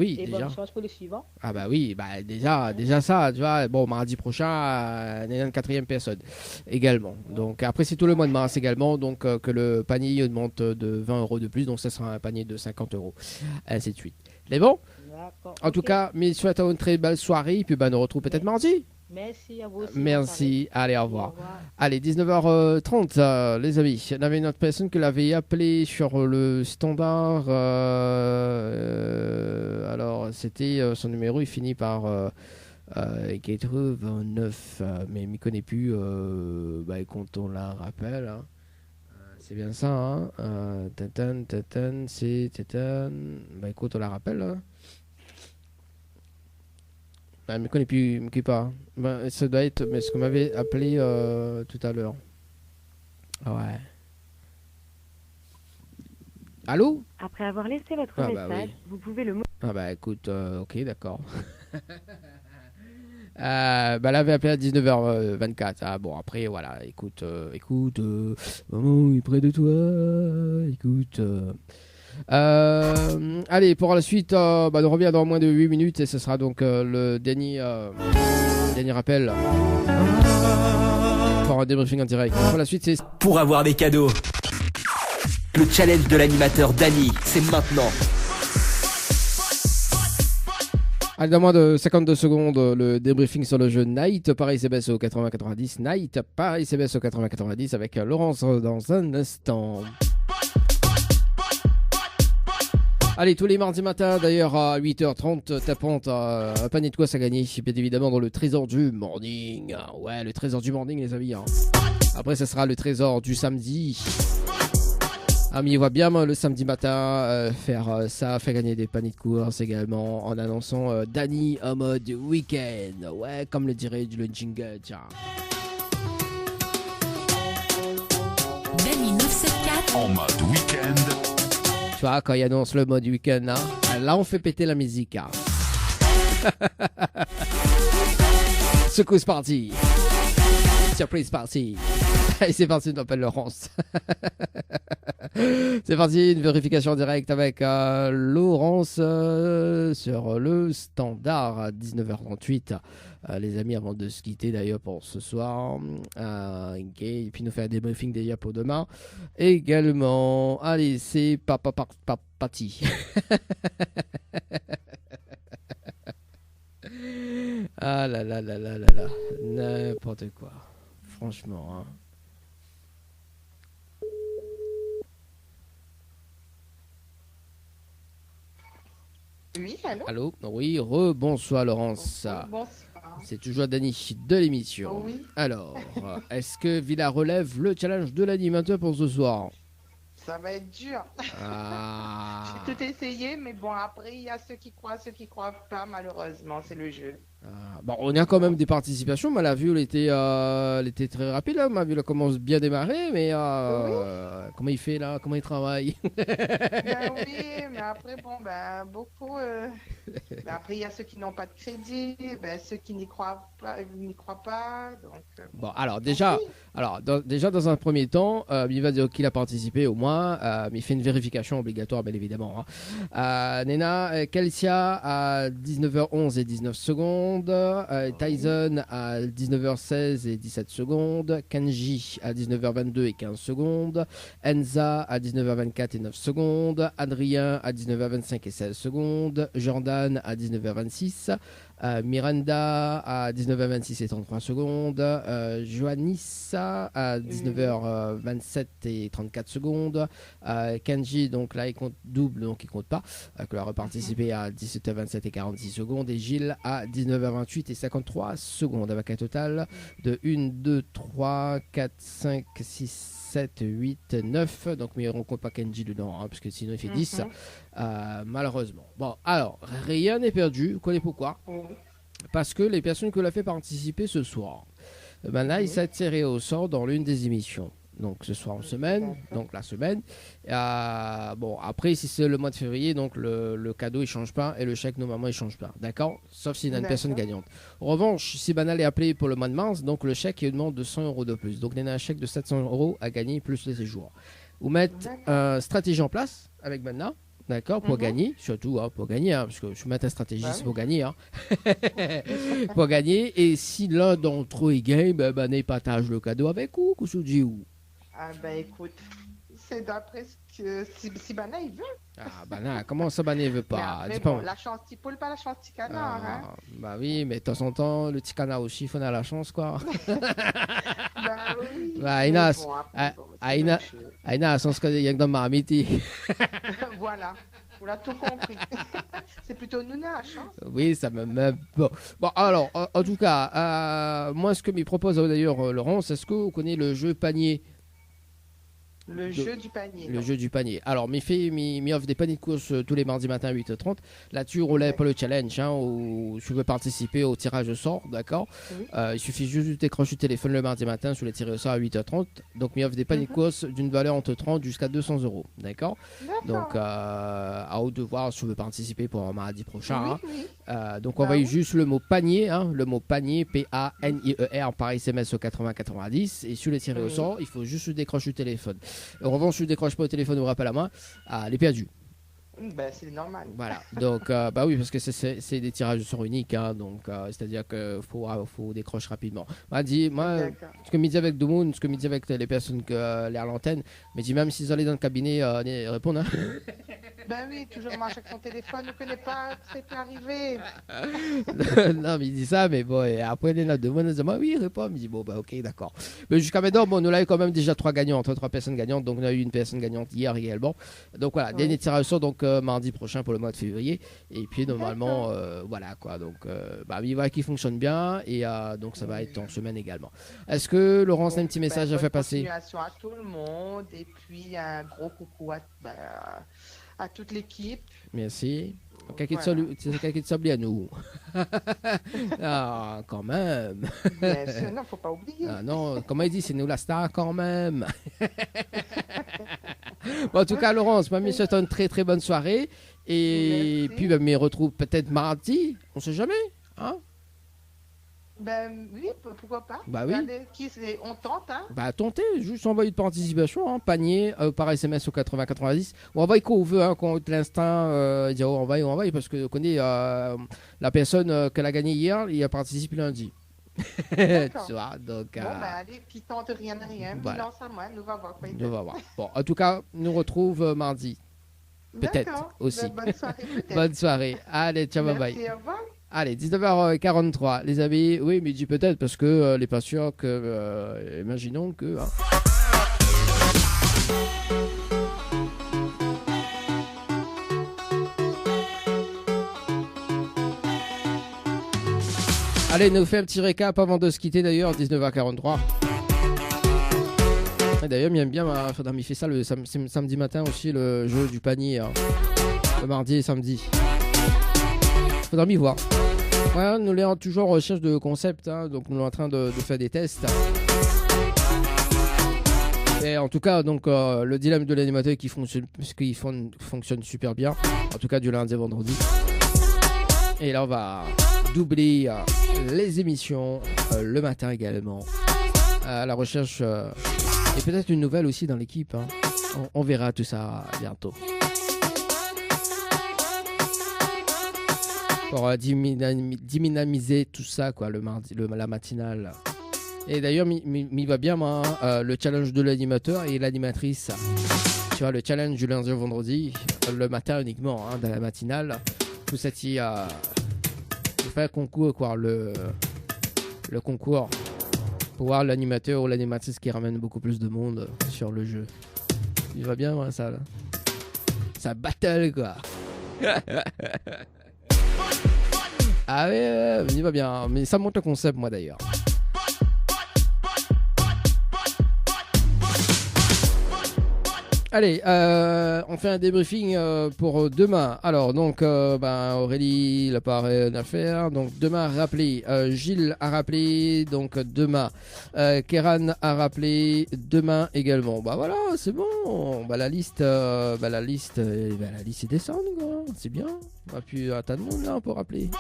Oui, et déjà. bonne chance pour le suivant. Oui, déjà ça, tu vois. Bon, mardi prochain, on est une 4e personne également. Donc après, c'est tout le mois de mars également. Donc que le panier augmente de 20 euros de plus. Donc ça sera un panier de 50 euros. Ainsi de suite. Mais bon? En tout cas, mais souhaite une très belle soirée. Et puis nous retrouve peut-être mardi. Merci à vous aussi. Merci. Allez, au revoir. Allez, 19h30, les amis. On avait une autre personne qui l'avait appelé sur le standard. Alors, c'était son numéro, il finit par 89, mais il ne me connaît plus. Quand on la rappelle. C'est bien ça. C'est écoute, on la rappelle. Elle ne me connaît plus, me connaît pas. Ça doit être mais ce qu'on m'avait appelé tout à l'heure. Ouais. Allô? Après avoir laissé votre message, vous pouvez le... écoute, ok, d'accord. Bah, elle avait appelé à 19h24. Ah, bon, après, voilà, écoute, maman est près de toi, écoute. Allez, pour la suite, on revient dans moins de 8 minutes et ce sera donc le dernier rappel pour un débriefing en direct. Pour la suite, c'est Pour avoir des cadeaux. Le challenge de l'animateur Dany, c'est maintenant. Allez, dans moins de 52 secondes, le débriefing sur le jeu Night, Paris CBS au 80-90. Night, Paris CBS au 80-90 avec Laurence dans un instant. Allez, tous les mardis matins, d'ailleurs, à 8h30, tapant un panier de quoi ça gagner, bien évidemment, dans le trésor du morning. Ouais, le trésor du morning, les amis. Hein. Après, ce sera le trésor du samedi. Ah, mais il voit bien le samedi matin faire ça, faire gagner des paniers de course également, en annonçant Dany en mode week-end. Ouais, comme le dirait le jingle, tiens. Dany 974 En mode week-end. Tu vois, quand il annonce le mode week-end, hein, là on fait péter la musique. Hein. Secousse party. Surprise party. Allez, c'est parti, on appelle Laurence. C'est parti, une vérification directe avec Laurence sur le standard à 19h38. Les amis, avant de se quitter d'ailleurs pour ce soir. Okay. Et puis nous faire un débriefing déjà pour demain. Également, allez, c'est parti. Ah là là là là là là. N'importe quoi. Franchement, hein. Oui, allô? Allô? Oui, rebonsoir Laurence. Bonsoir. C'est toujours Dany de l'émission. Oui. Alors, est-ce que Villa relève le challenge de l'animateur pour ce soir? Ça va être dur. Ah. J'ai tout essayé, mais bon, après, il y a ceux qui croient pas, malheureusement, c'est le jeu. Bon, on a quand même des participations, mais la vue, elle était très rapide. Là. Ma vue, elle commence bien démarrer, mais Oui. comment il fait là? Comment il travaille? Ben oui, mais après, bon, ben, beaucoup. Ben après, il y a ceux qui n'ont pas de crédit, ben, ceux qui n'y croient pas. Donc, Bon, alors déjà, dans un premier temps, il va dire qu'il a participé au moins, mais il fait une vérification obligatoire, bien évidemment. Hein. Nena, Kelsia à 19h11 et 19 secondes, Tyson à 19h16 et 17 secondes, Kenji à 19h22 et 15 secondes, Enza à 19h24 et 9 secondes, Adrien à 19h25 et 16 secondes, Jordan à 19h26, Miranda à 19h26 et 33 secondes, Joannissa à 19h27 et 34 secondes, Kenji, donc là il compte double, donc il compte pas, qui a reparticipé à 17h27 et 46 secondes, et Gilles à 19h28 et 53 secondes, avec un total de 1, 2, 3, 4, 5, 6, 7, 8, 9, donc mais on compte pas Kenji dedans, hein, parce que sinon il fait 10, malheureusement. Bon, alors, rien n'est perdu, vous connaissez pourquoi? Parce que les personnes que l'ont fait participer ce soir, là, ils s'est tiré au sort dans l'une des émissions. Donc ce soir en semaine, donc la semaine. Bon, après, si c'est le mois de février, donc le cadeau il change pas et le chèque normalement il change pas. D'accord? Sauf s'il y a une personne gagnante. En revanche, si Banal est appelé pour le mois de mars, donc le chèque il demande de 100 € de plus. Donc il y a un chèque de 700 € à gagner plus les séjours. Vous mettez une stratégie en place avec Banal. D'accord, pour gagner, surtout pour gagner, hein, parce que je mets ta stratégie, c'est pour gagner. Hein. Pour gagner, et si l'un d'entre eux est gagne, ben, partage le cadeau avec vous, que je dis où? Ah ben écoute, c'est d'après ce que si Bana il veut. Ah Bana, comment ça Bana il veut pas? Mais bon, la chance petit poule, pas la chance petit canard. Hein. Bah oui, mais de temps en temps, le petit canard aussi, il faut a la chance quoi. Bah oui. Bah Aina, Aina, sens qu'il y a que dans ma amitié. Voilà, on l'a tout compris. C'est plutôt Nouna la chance. Oui, ça me met... Bon, alors, en tout cas, moi ce que me propose d'ailleurs Laurence, est-ce que vous connaissez le jeu panier? Le jeu du panier. Le jeu du panier. Alors, m'y offre des paniers de course tous les mardis matin à 8h30. Là-dessus, on lève pour le challenge, où tu veux participer au tirage au sort, d'accord. Oui. Il suffit juste de décrocher le téléphone le mardi matin sur les tirés au sort à 8h30. Donc, m'y offre des paniers de course d'une valeur entre 30 jusqu'à 200 €, d'accord. Donc, à haut de voir si tu veux participer pour mardi prochain. Oui. Donc, envoyez juste le mot panier, le mot panier, P-A-N-I-E-R, par SMS au 80-90. Et sur les tirés au sort, il faut juste décrocher le téléphone. En revanche, si tu ne décroches pas au téléphone ou rappel à la main, elle est perdue. C'est normal. Voilà, donc oui, parce que c'est des tirages au sort uniques, donc c'est-à-dire qu'il faut décrocher rapidement. Moi, ce que me dit avec Doumoun, ce que me dit avec les personnes qui à l'antenne, mais dit même s'ils allaient dans le cabinet, répondre. Ben oui, toujours moi avec son téléphone, ne connaît pas, c'est arrivé. Non, mais il dit ça, mais bon, et après les notes de moi, oui, il répond, il dit bon, bah ok, d'accord. Mais jusqu'à maintenant, bon, nous l'avons quand même déjà 3 personnes gagnantes, donc on a eu une personne gagnante hier également. Donc voilà, dernier tirage au sort, donc mardi prochain pour le mois de février. Et puis normalement, voilà quoi, donc il va qui fonctionne bien, et donc ça va être en semaine également. Est-ce que Laurence a un petit message à faire passer? Continuation à tout le monde, et puis un gros coucou à toute l'équipe. Merci. Quelqu'un de s'oublie à nous. Ah, quand même. Bien sûr, non, faut pas oublier. Ah, non, comme il dit, c'est nous la star quand même. Bon, en tout cas, Laurence, moi, je souhaite une très très bonne soirée. Et puis, me retrouve peut-être mardi. On sait jamais. Hein? Ben oui, pourquoi pas. Bah oui. Regardez, on tente, tentez, juste envoyer de participation, panier par SMS au 80-90. On envoie qu'on veut, quand l'instinct dit on envoie, parce que connaît la personne qu'elle a gagnée hier, il a participé lundi. Tu vois, donc. Allez, qui tente rien, voilà. lance à moi, nous va voir. Nous va voir. Bon, en tout cas, nous retrouve mardi. Peut-être aussi. Bonne soirée, peut-être. Bonne soirée. Allez, ciao, bye bye. Au revoir. Allez, 19h43, les amis. Oui, mais dis peut-être parce que les patients que. Imaginons que. Allez, nous fait un petit récap avant de se quitter d'ailleurs, 19h43. Et d'ailleurs, il aime bien, il fait ça le samedi matin aussi, le jeu du panier. Le mardi et samedi. Faudra m'y voir. Ouais, nous sommes toujours en recherche de concepts, donc nous sommes en train de faire des tests. Et en tout cas, donc le dilemme de l'animateur qui fonctionne super bien, en tout cas du lundi au vendredi. Et là, on va doubler les émissions le matin également, à la recherche et peut-être une nouvelle aussi dans l'équipe. On verra tout ça bientôt. Pour dynamiser tout ça, quoi, le mardi, la matinale. Et d'ailleurs, m'y va bien, moi, le challenge de l'animateur et l'animatrice. Tu vois, le challenge du lundi au vendredi, le matin uniquement, dans la matinale. Tout ça, il fait un concours, quoi, le concours. Pour voir l'animateur ou l'animatrice qui ramène beaucoup plus de monde sur le jeu. Il va bien, moi, ça, là. Ça battle, quoi. Ah ouais, il va bien, mais ça monte le concept, moi d'ailleurs. Allez, on fait un débriefing pour demain. Alors, donc, Aurélie n'a pas rien à faire. Donc, demain, rappelé. Gilles a rappelé. Donc, demain. Kéran a rappelé. Demain également. Bah voilà, c'est bon. La liste est descend, quoi. C'est bien. On va plus à tas de monde là pour rappeler.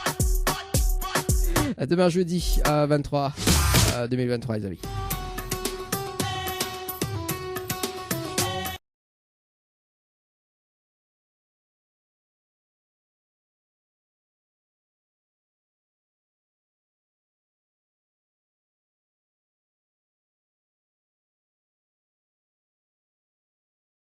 À demain jeudi à 23 2023, les amis.